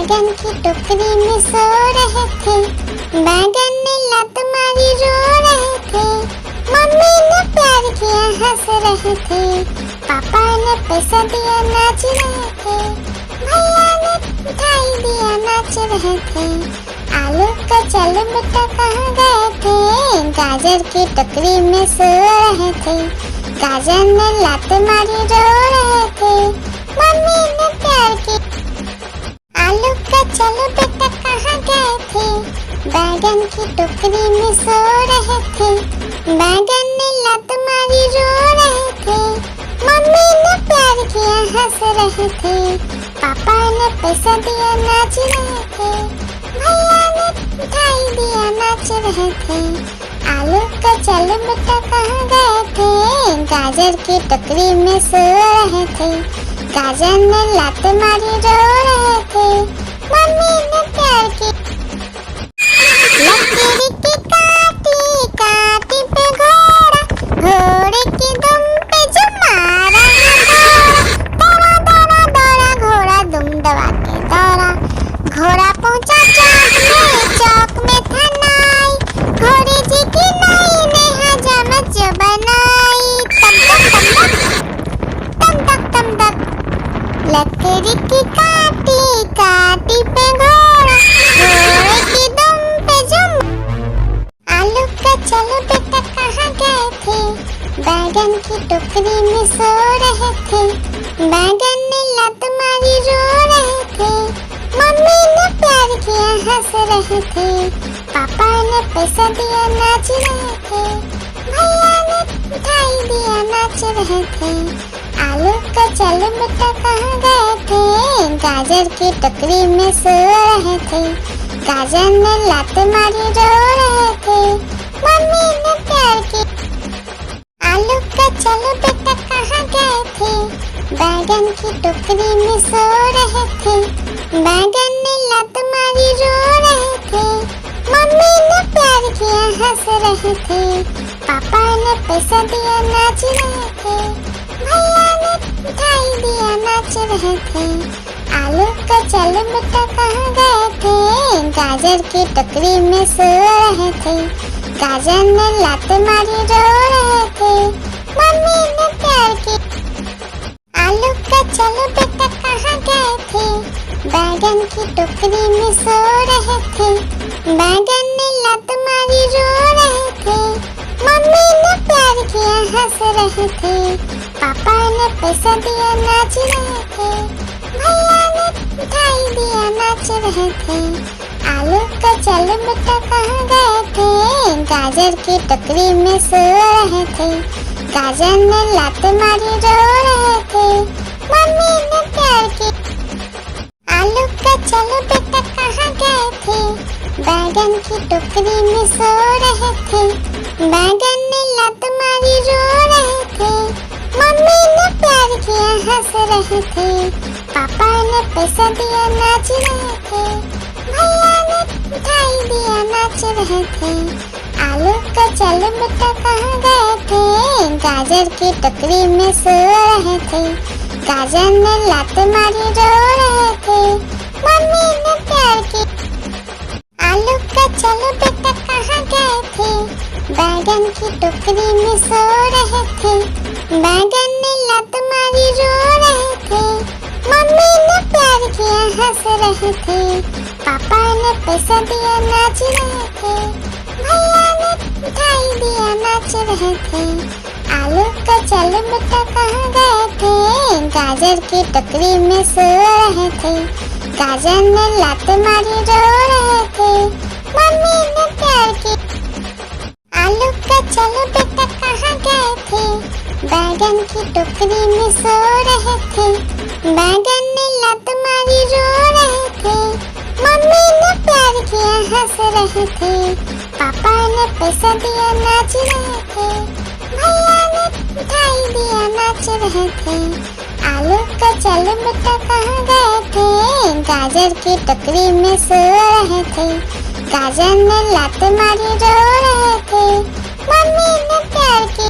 बैगन की टोकरी में सो रहे थे, बैगन ने लात मारी रो रहे थे, मम्मी ने प्यार किया हंस रहे थे, पापा ने पैसा दिया नाच रहे थे, भैया ने मिठाई दिया नाच रहे थे, आलू का चल बेटा कहाँ गए थे, गाजर की टोकरी में सो रहे थे, गाजर ने लात मारी रो रहे थे, मम्मी ने प्यार की। आलू का चलो बेटा कहाँ गए थे, बैगन की टोकरी में सो रहे थे, बैगन ने लात मारी रो रहे थे, मम्मी ने प्यार किया हंस रहे थे, पापा ने पैसा दिया नाच रहे थे, भैया ने मिठाई दिया नाच रहे थे, आलू का चलो बेटा कहाँ गए थे, गाजर की टोकरी में सो रहे थे, गाजर ने लात मारी रो रहे थे, मम्मी ने प्यार की। लकीर की काटी काटी पे घोड़ा, घोड़े की दुम पे जो मारा दौड़ा दौड़ा दौड़ा घोड़ा दुम दबा के दौड़ा, घोड़ा पहुंचा चौक में था नाई, घोड़े जी की नाई ने हजामत जो बनाई, तम तक तम तक लकड़ी की काटी काटी पे घोड़ा, घोड़े की दुम पे जुम। आलू का चलो बेटा कहाँ गए थे, बैगन की टोकरी में सो रहे थे, बैगन ने लात मारी रो रहे थे, मम्मी ने प्यार किया हंस रहे थे, पापा ने पैसा दिया नाच रहे थे, भैया ने मिठाई दिया नाच रहे थे, आलू का चलो बेटा कहाँ गए थे, गाजर की टोकरी में सो रहे थे, गाजर ने लात मारी रो रहे थे, मम्मी ने प्यार की। आलू का चलो बेटा कहाँ गए थे, बैगन की टोकरी में सो रहे थे, बैगन ने लात मारी रो रहे थे, मम्मी ने प्यार किया हंस रहे थे, पापा ने पैसा दिया नाच रहे थे, भैया ने मिठाई दिया नाच रहे थे, आलू का चलो बेटा कहाँ गए थे, गाजर की टोकरी में सो रहे थे, गाजर ने लात मारी रो रहे थे, मम्मी ने प्यार की। आलू का चलो बेटा कहाँ गए थे, बैगन की टोकरी में सो रहे थे, बैगन ने लात मारी रो रहे थे, मम्मी ने प्यार किया हंस रहे थे, पापा ने पैसा दिया नाच रहे थे, भैया ने मिठाई दिया नाच रहे थे, आलू का चलो बेटा कहाँ गए थे, गाजर की टोकरी में सो रहे थे, गाजर ने लात मारी रो रहे थे, मम्मी ने प्यार की। आलू का चलो बेटा कहाँ गए थे, बैगन की टोकरी में सो रहे थे, बैगन ने लात मारी रो रहे थे, मम्मी ने प्यार किया हंस रहे थे, पापा ने पैसा दिया नाच रहे थे, भैया ने मिठाई दिया नाच रहे थे, आलू का चलो बेटा कहाँ गए थे, गाजर की टोकरी में सो रहे थे, गाजर ने लात मारी रो रहे थे, मम्मी ने प्यार की। आलू का चलो बेटा कहाँ गए थे, बैगन की टोकरी में सो रहे थे, बैगन ने लात मारी रो रहे थे, मम्मी ने प्यार किया हंस रहे थे, पापा ने पैसा दिया नाच रहे थे, भैया ने मिठाई दिया नाच रहे थे, आलू का चलो बेटा कहाँ गए थे, गाजर की टोकरी में सो रहे थे, गाजर ने लात मारी रो रहे थे, मम्मी ने प्यार की। आलू का चलो बेटा कहाँ गए थे, बैगन की टोकरी में सो रहे थे, बैगन ने लात मारी रो रहे थे, मम्मी ने प्यार किया हंस रहे थे, पापा ने पैसा दिया नाच रहे थे, भैया ने मिठाई दिया नाच रहे थे, आलू का चलो बेटा कहाँ गए थे, गाजर की टोकरी में सो रहे थे, गाजर ने लात मारी रो रहे थे, मम्मी ने प्यार की।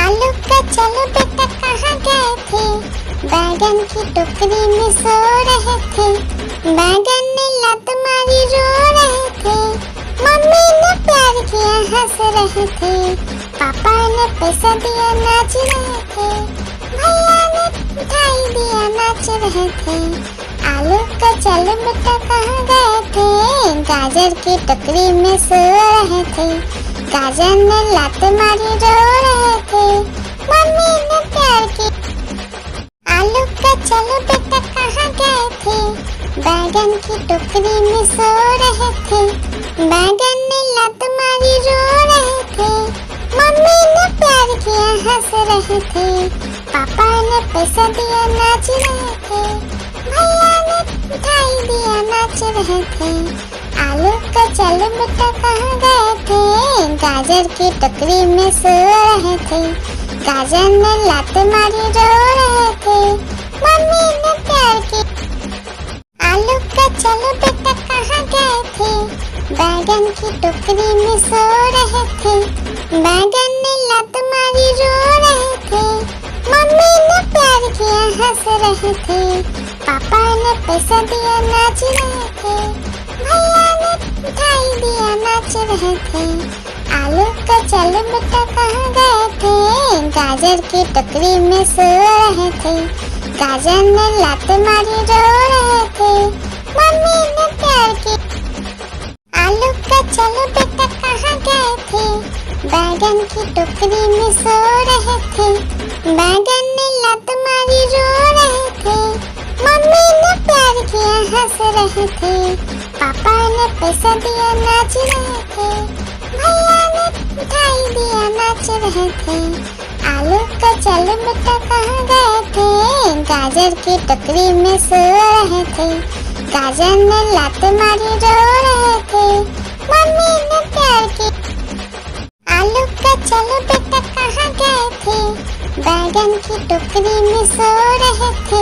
आलू का चलो बेटा कहाँ गए थे, बैगन की टोकरी में सो रहे थे, बैगन ने लत मारी रो रहे थे, मम्मी ने प्यार किया हंस रहे थे, पापा ने पैसा दिया नाच रहे थे, भैया ने मिठाई दिया नाच रहे थे। आलू का चल बेटा कहाँ गए थे, गाजर की टोकरी में सो रहे थे, गाजर ने लात मारी रो रहे थे, मम्मी ने प्यार की। आलू का चल बेटा कहाँ गए थे, बैगन की टोकरी में सो रहे थे, बैगन ने लात मारी रो रहे थे, मम्मी ने प्यार किया हंस रहे थे, पापा ने पैसा दिया नाच रहे थे, भैया ने मिठाई दिया नाच रहे थे। आलू का चल बेटा कहाँ गए थे, गाजर की टोकरी में सो रहे थे, गाजर ने लात मारी रो रहे थे, मम्मी ने प्यार की। आलू का चल बेटा कहाँ गए थे, बैगन की टोकरी में सो रहे थे, बैगन ने लात मारी रो रहे थे, मम्मी ने प्यार किया हंस रहे थे, पापा ने पैसा दिया नाच रहे थे, भैया ने मिठाई दिया नाच रहे थे। आलू का चल बेटा कहाँ गए थे, गाजर की टोकरी में सो रहे थे, गाजर ने लात मारी रो रहे थे, मम्मी ने प्यार की। आलू का चल बेटा कहाँ गए थे, बैगन की टोकरी में सो रहे थे, बैगन ने लात मारी रो रहे थे, मम्मी ने प्यार किया हंस रहे थे, पापा ने पैसा दिया नाच रहे थे, भैया ने मिठाई दिया नाच रहे थे। आलू का चल बेटा कहाँ गए थे, गाजर की टोकरी में सो रहे थे, गाजर ने लात मारी रो रहे थे, मम्मी ने प्यार की। आलू का चल बेटा कहाँ गए थे, बैगन की टोकरी में सो रहे थे,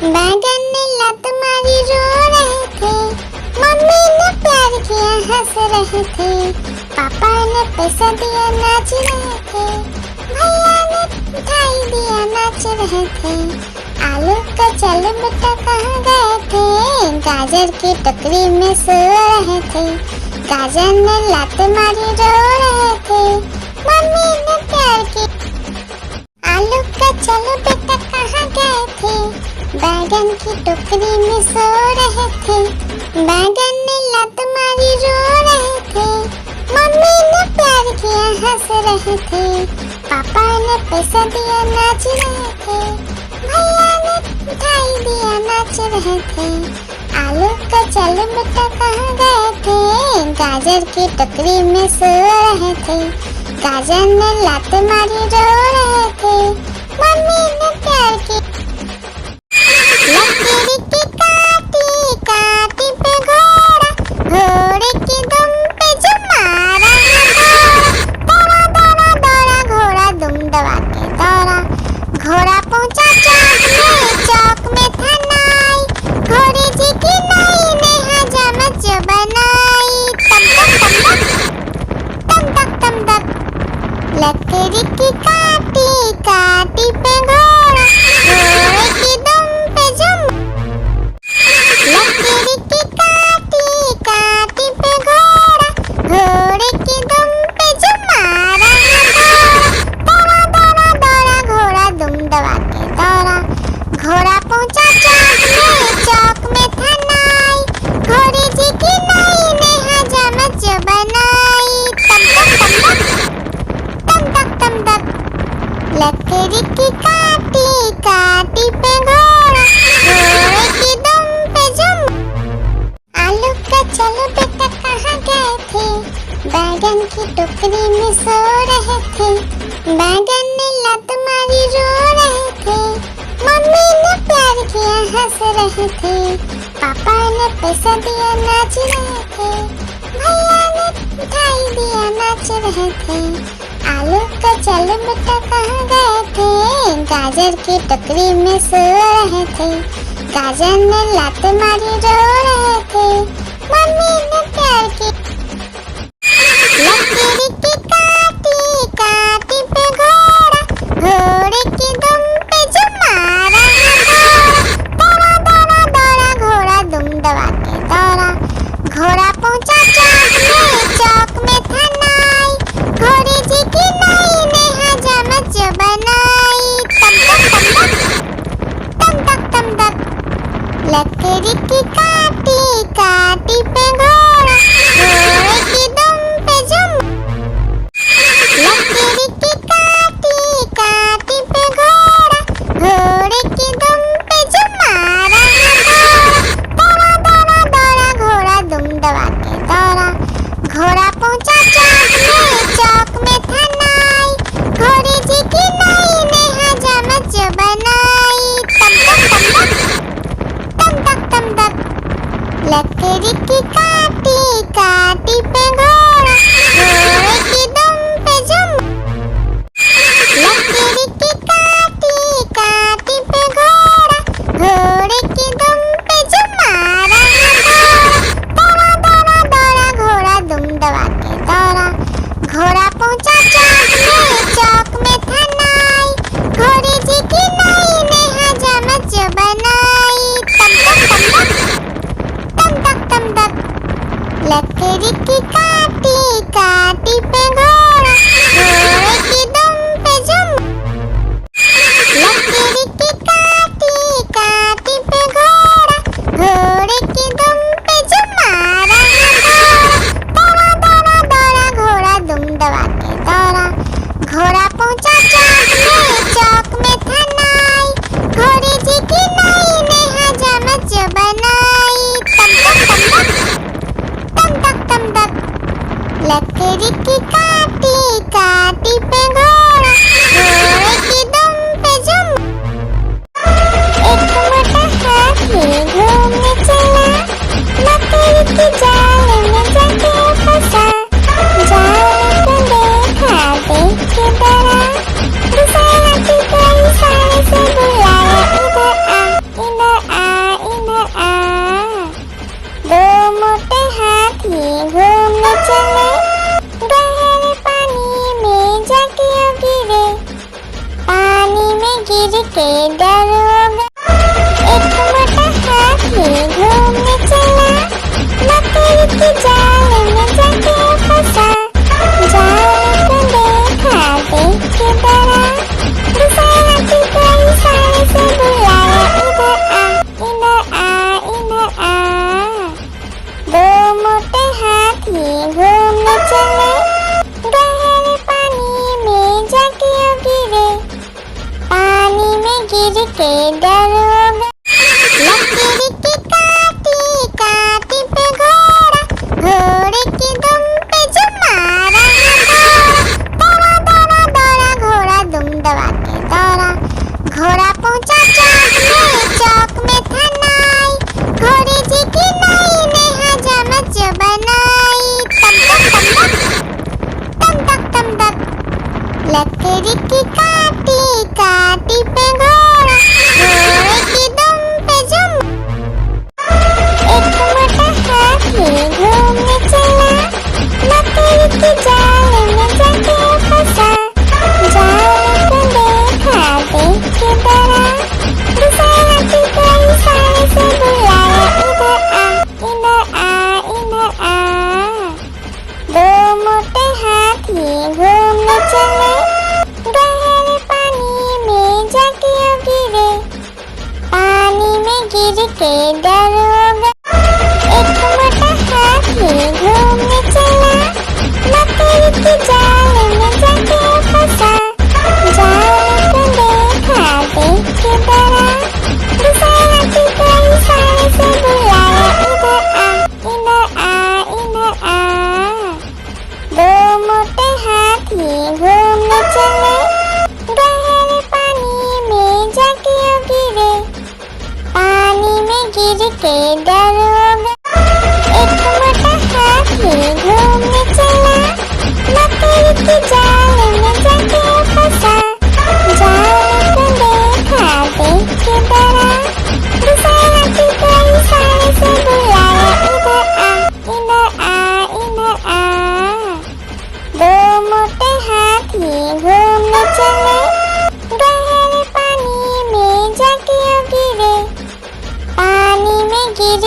बैगन ने लात मारी रो रहे थे, मम्मी ने प्यार किया हंस रहे थे, पापा ने पैसा दिया नाच रहे थे, भैया ने मिठाई दिया नाच रहे थे। आलू का चल बेटा कहाँ गए थे, गाजर की टोकरी में सो रहे थे, गाजर ने लात मारी रो रहे थे, मम्मी ने प्यार की। आलू का चल बेटा कहाँ गए थे, बैगन की टोकरी में सो रहे थे, बैगन ने लात मारी रो रहे थे, मम्मी ने प्यार किया हंस रहे थे, पापा ने पैसा दिया नाच रहे थे, भैया ने मिठाई दिया नाच रहे थे। आलू का चल बेटा कहाँ गए थे, गाजर की टोकरी में सो रहे थे, गाजर ने लात मारी रो रहे थे, मम्मी ने प्यार की। लकीर की काटी काटी पे घोड़ा, घोड़े की दुम पे जो मारा दौड़ा दौड़ा दौड़ा घोड़ा दुम दबा के दौड़ा, घोड़ा पहुंचा चौक में था नाई, घोड़े जी की नाई ने हजामत जो बनाई, तम तक तम तक। लकीर की काटी काटी पे घोड़ा, घोड़े की दुम पे जुम। लकीर की काटी काटी पे घोड़ा, घोड़े की दुम पे जुम मारा दौड़ा दौड़ा दौड़ा घोड़ा दुम दबा के दौड़ा, घोड़ा पहुंचा चौक में था नाई, घोड़े जी की नाई ने हजामत जो बनाई, तम तक। लकीर की काटी काटी पे घोड़ा, घोड़े की दुम पे जुम। आलू का चल बेटा कहाँ गए थे, बैगन की टोकरी में सो रहे थे, बैगन ने लात मारी रो रहे थे, मम्मी ने प्यार किया हंस रहे थे, पापा ने पैसा दिया नाच रहे थे, भैया ने मिठाई दिया नाच रहे थे। आलू का चल बेटा कहाँ गए थे, गाजर की टोकरी में सो रहे थे, गाजर ने लात मारी रो रहे थे, मम्मी ने प्यार की। लकीर की काटी काटी पे घोड़ा, घोड़े की दुम पे जो मारा दौड़ा दौड़ा दौड़ा घोड़ा दुम दबा लकड़ी की काटी काटी पे घोड़ा, घोड़े की दुम पे जुम। लकड़ी की काटी काटी पे घोड़ा, घोड़े की दुम पे जुम मारा घोड़ा। दौड़ा दौड़ा घोड़ा दुम दबा के दौड़ा, घोड़ा पहुंचा चौक में था नाई, घोड़े जी की नाई ने हजामत जो बनाई। तम तक तम तक लकड़ी की काटी काटी पे घोड़ा, घोड़े की दुम पे जुम। लकड़ी की काटी काटी पे घोड़ा, घोड़े की दुम पे जुम मारा घोड़ा। दौड़ा दौड़ा घोड़ा दुम दबा के दौड़ा, घोड़ा पहुंचा चौक में था नाई, घोड़े जी की नाई ने हजामत जो बनाई। तम तक लकड़ी की काटी काटी पे घोड़ा, घोड़े की दुम पे जुम। लकड़ी की काटी काटी पे घोड़ा, घोड़े की दुम पे जुम मारा घोड़ा। दौड़ा दौड़ा घोड़ा दुम दबा के दौड़ा, घोड़ा पहुंचा चौक में था नाई, घोड़े जी की नाई ने हजामत जो बनाई। तम तक लकड़ी की काटी काटी पे घोड़ा, घोड़े की दुम पे जुम। एक मोटा हाथी घूमने चला, लकड़ी की जाल में जाके फंसा। जाल को देखा देख के डरा, दूसरा हाथी को इशारे से बुलाया, इधर आ इधर आ। दो मोटे हाथी घूमने चले, गहरे पानी में जाके गिरे, पानी में गिर के डर हो गया। एक मोटा हाथी घूमने चला, लकड़ी की जाल में जाके फंसा। जाल को देखा देख के डरा, दूसरा हाथी को इशारे से बुलाया, इधर आ इधर आ इधर आ। दो मोटे हाथी घूमने चले, गहरे पानी में जाके गिरे, पानी में गिर के डर हो गया। लकड़ी की काटी काटी पे घोड़ा, घोड़े की दुम पे जुम मारा घोड़ा। दौड़ा दौड़ा घोड़ा दुम दबा के दौड़ा, घोड़ा पहुंचा चौक में था नाई, घोड़े जी की नाई ने हजामत जो बनाई। तम तक लकड़ी की काटी काटी पे घोड़ा, घोड़े की दुम पे जुम। एक मोटा हाथी घूमने चला, लकड़ी की जाल में जाके फंसा। जाल को देखा देख के डरा, दूसरा हाथी को इशारे से बुलाया, इधर आ इधर आ इधर आ। दो मोटे हाथी घूमने चले, गहरे पानी में जाके गिरे, पानी में गिर के डर हो गया। एक मोटा हाथी घूमने चला, लकड़ी की जाल में जाके फंसा। जाल को देखा देख के डरा, दूसरा हाथी को इशारे से बुलाया, इधर आ इधर आ इधर आ। दो मोटे हाथी घूमने चले, गहरे पानी में जाके गिरे, पानी में गिर के डर हो गया। एक मोटा हाथी घूमने चला, लकड़ी की जाल में जाके फंसा। जाल को देखा देख के डरा, दूसरा हाथी को इशारे से बुलाया, इधर आ इधर आ इधर आ। दो मोटे हाथी घूमने चले, गहरे पानी में जाके गिरे, पानी में गिर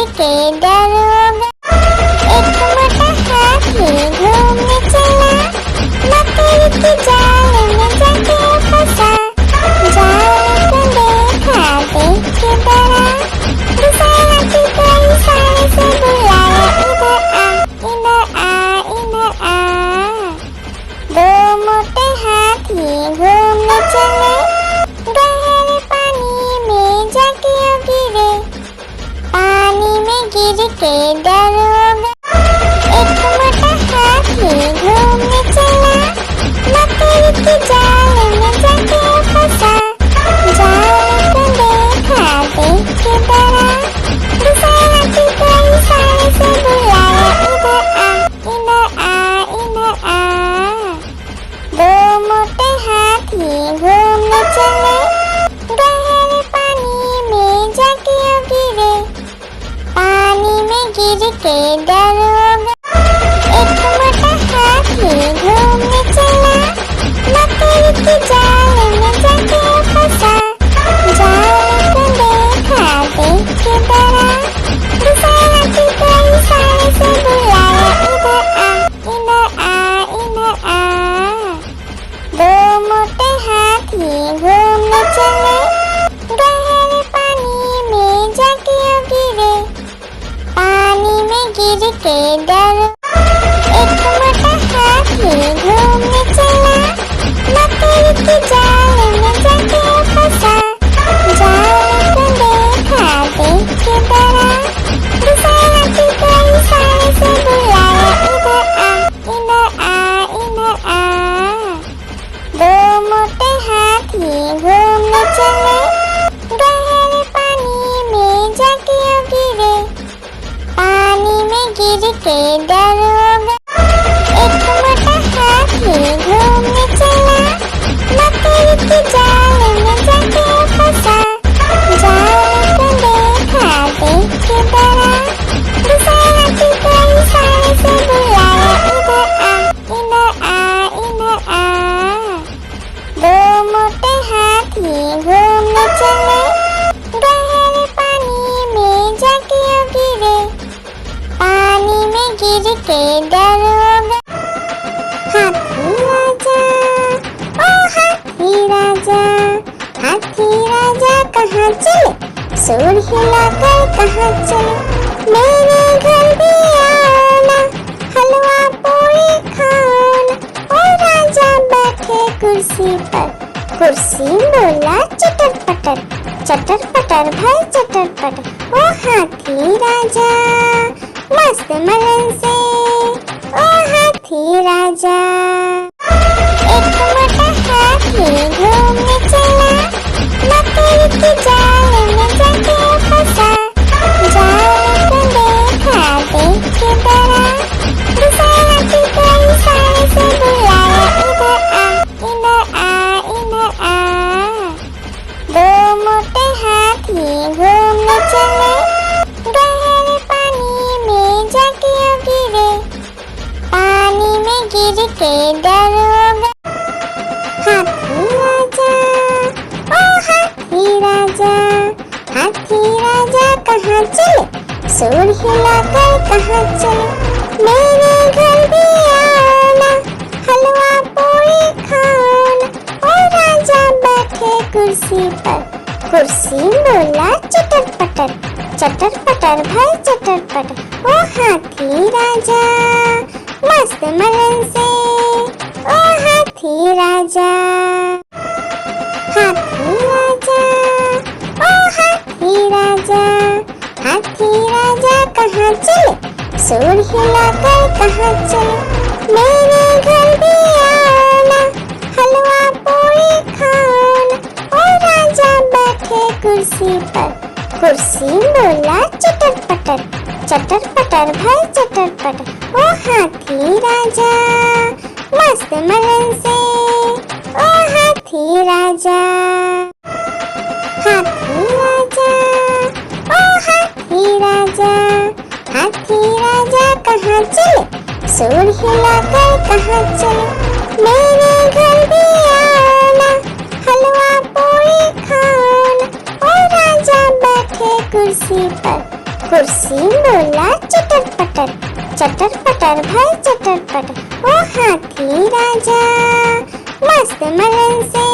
कहाँ चले, सुर हिलाकर कहाँ चले, मेरे घर भी आना, हलवा पूरी खाना। ओ राजा बैठे कुर्सी पर, कुर्सी बोला चटर पटर, चटर पटर भाई चटर पटर। ओ हाथी राजा मस्त मलन से, ओ हाथी राजा। एक मोटा हाथी घूमने चला, मकड़ी के जाल में जाके फंसा। जाल को देखा देख के डरा, दूसरा हाथी को इशारे से बुलाया, इधर आ इधर आ इधर आ। दो मोटे हाथी घूमने चले, गहरे पानी में जाके गिरे, पानी में गिर के डर हो गए। हाथी राजा ओ हाथी राजा, हाथी राजा कहाँ चले, सुर हिलाकर कहाँ चले, मेरे घर भी आना, हलवा पूरी खाना। ओ राजा बैठे कुर्सी पर, कुर्सी बोला चटर पटर, चटर पटर भाई चटर पटर। ओ हाथी राजा मस्त मलन से, ओ हाथी राजा। हाथी राजा ओ हाथी राजा, हाथी राजा कहाँ चले, सुर हिलाकर कहाँ चले, मेरे घर भी आना, हलवा पूरी खाना। ओ राजा बैठे कुर्सी पर, कुर्सी बोला चटर पटर, चटर पटर भाई चटर पटर। ओ हाथी राजा मस्त मलन से, ओ हाथी राजा। हाथी राजा ओ हाथी राजा, हाथी राजा कहाँ चले, सुर हिलाकर कहाँ चले, मेरे घर भी आना, हलवा पूरी खाना। ओ राजा बैठे कुर्सी पर, कुर्सी बोला चटर पटर, चटर पटर भाई चटर पटर। ओ हाथी राजा मस्त मलन से,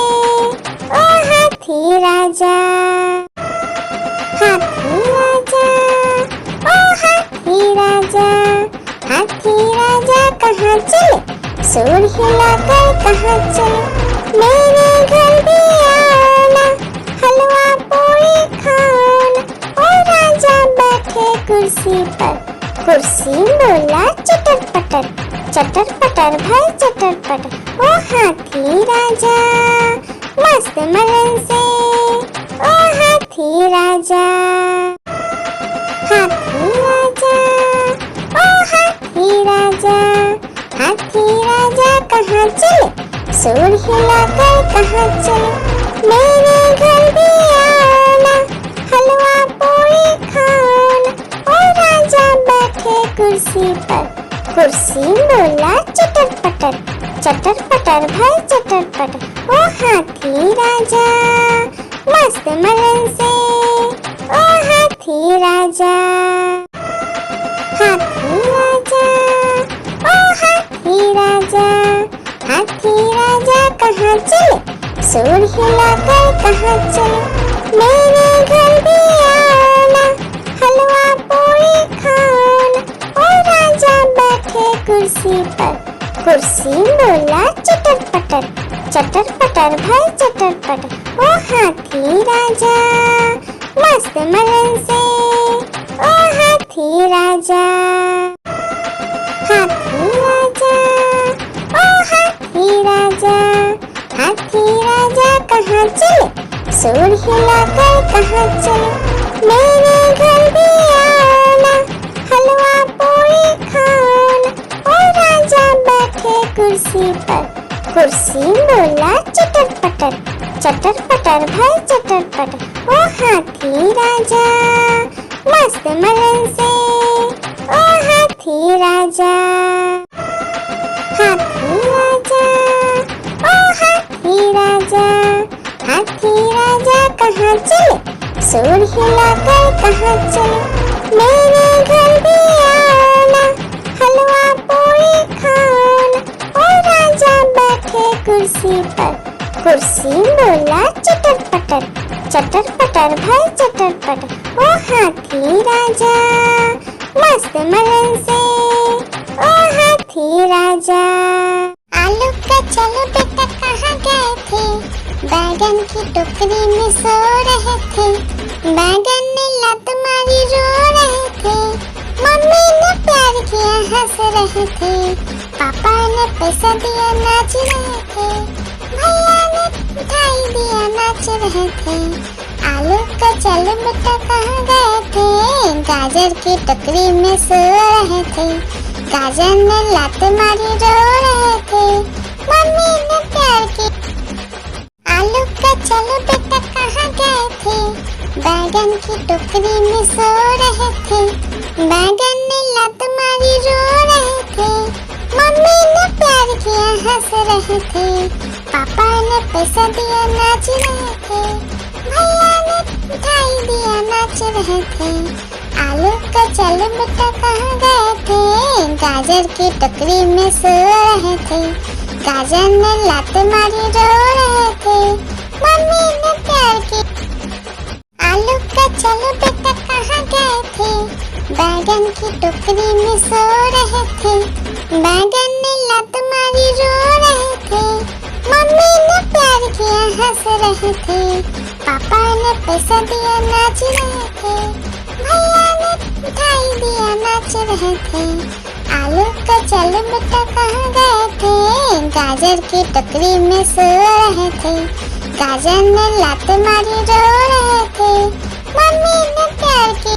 ओ हाथी राजा। हाथी राजा ओ हाथी राजा, हाथी राजा कहाँ चले, सुर हिलाकर कहाँ चले, मेरे घर भी आना, हलवा पूरी खाना। ओ राजा बैठे कुर्सी पर, कुर्सी बोला चटर पटर, चटर पटर भाई चटर पटर। ओ हाथी राजा मस्त मलन से, ओ हाथी राजा। हाथी राजा ओ हाथी राजा, हाथी राजा कहाँ चले, सुर हिलाकर कहाँ चले, मेरे घर भी आना, हलवा पूरी खाना। ओ राजा बैठे कुर्सी पर, कुर्सी बोला चटर पटर, चटर पटर भाई चटर पटर। ओ हाथी राजा मस्त मलन से, ओ हाथी राजा। हाथी राजा ओ हाथी राजा, हाथी राजा कहाँ चले, सुर हिलाकर कहाँ चले, मेरे घर भी आना, हलवा पूरी खाना। ओ राजा बैठे कुर्सी पर, कुर्सी बोला चटर पटर, चटर पटर भाई चटर पटर। ओ हाथी राजा मस्त मलन से, ओ हाथी राजा। हाथी राजा ओ हाथी राजा, हाथी राजा कहाँ चले, सुर हिलाकर कहाँ चले, मेरे घर भी आना, हलवा पूरी खाना। ओ राजा बैठे कुर्सी पर, कुर्सी बोला चटर पटर, चटर पटर भाई चटर पटर। ओ हाथी राजा मस्त मलन से, ओ हाथी राजा। हाथी राजा ओ हाथी राजा, हाथी राजा कहाँ चले, सुर हिलाकर कहाँ चले, मेरे घर भी आना, हलवा पूरी खाना। ओ राजा बैठे कुर्सी पर, कुर्सी बोला चटर पटर, चटर पटर भाई चटर पटर, ओ हाथी राजा मस्त मलन से, ओ हाथी राजा। आलू का चलो बेटा कहाँ गए थे, बैगन की टोकरी में सो रहे थे, बैगन ने लत मारी रो रहे थे, मम्मी ने प्यार किया हंस रहे थे, पापा ने पैसा दिया नाच रहे थे, भैया ने मिठाई दिया नाच रहे थे। आलू का चलो बेटा कहाँ गए थे, गाजर की टोकरी में सो रहे थे, गाजर ने लात मारी रो रहे थे, मम्मी ने प्यार की। आलू का चलो बेटा कहाँ गए थे, बैगन की टोकरी में सो रहे थे, बैगन ने लात मारी रो रहे थे, मम्मी ने प्यार किया हंस रहे थे, पापा ने पैसा दिया नाच रहे थे, भैया ने मिठाई दिया नाच रहे थे। आलू का चलो बेटा कहाँ गए थे, गाजर की टोकरी में सो रहे थे, गाजर ने लात मारी रो रहे थे, मम्मी ने प्यार की। आलू का चलो बेटा कहाँ गए थे, बैगन की टोकरी में सो रहे थे, बैगन ने लात मारी रो रहे थे, मम्मी ने प्यार किया हंस रहे थे, पापा ने पैसा दिया नाच रहे थे, भैया ने मिठाई दिया नाच रहे थे। आलू का चलो बेटा कहाँ गए थे, गाजर की टोकरी में सो रहे थे, गाजर ने लात मारी रो रहे थे, मम्मी ने प्यार किया।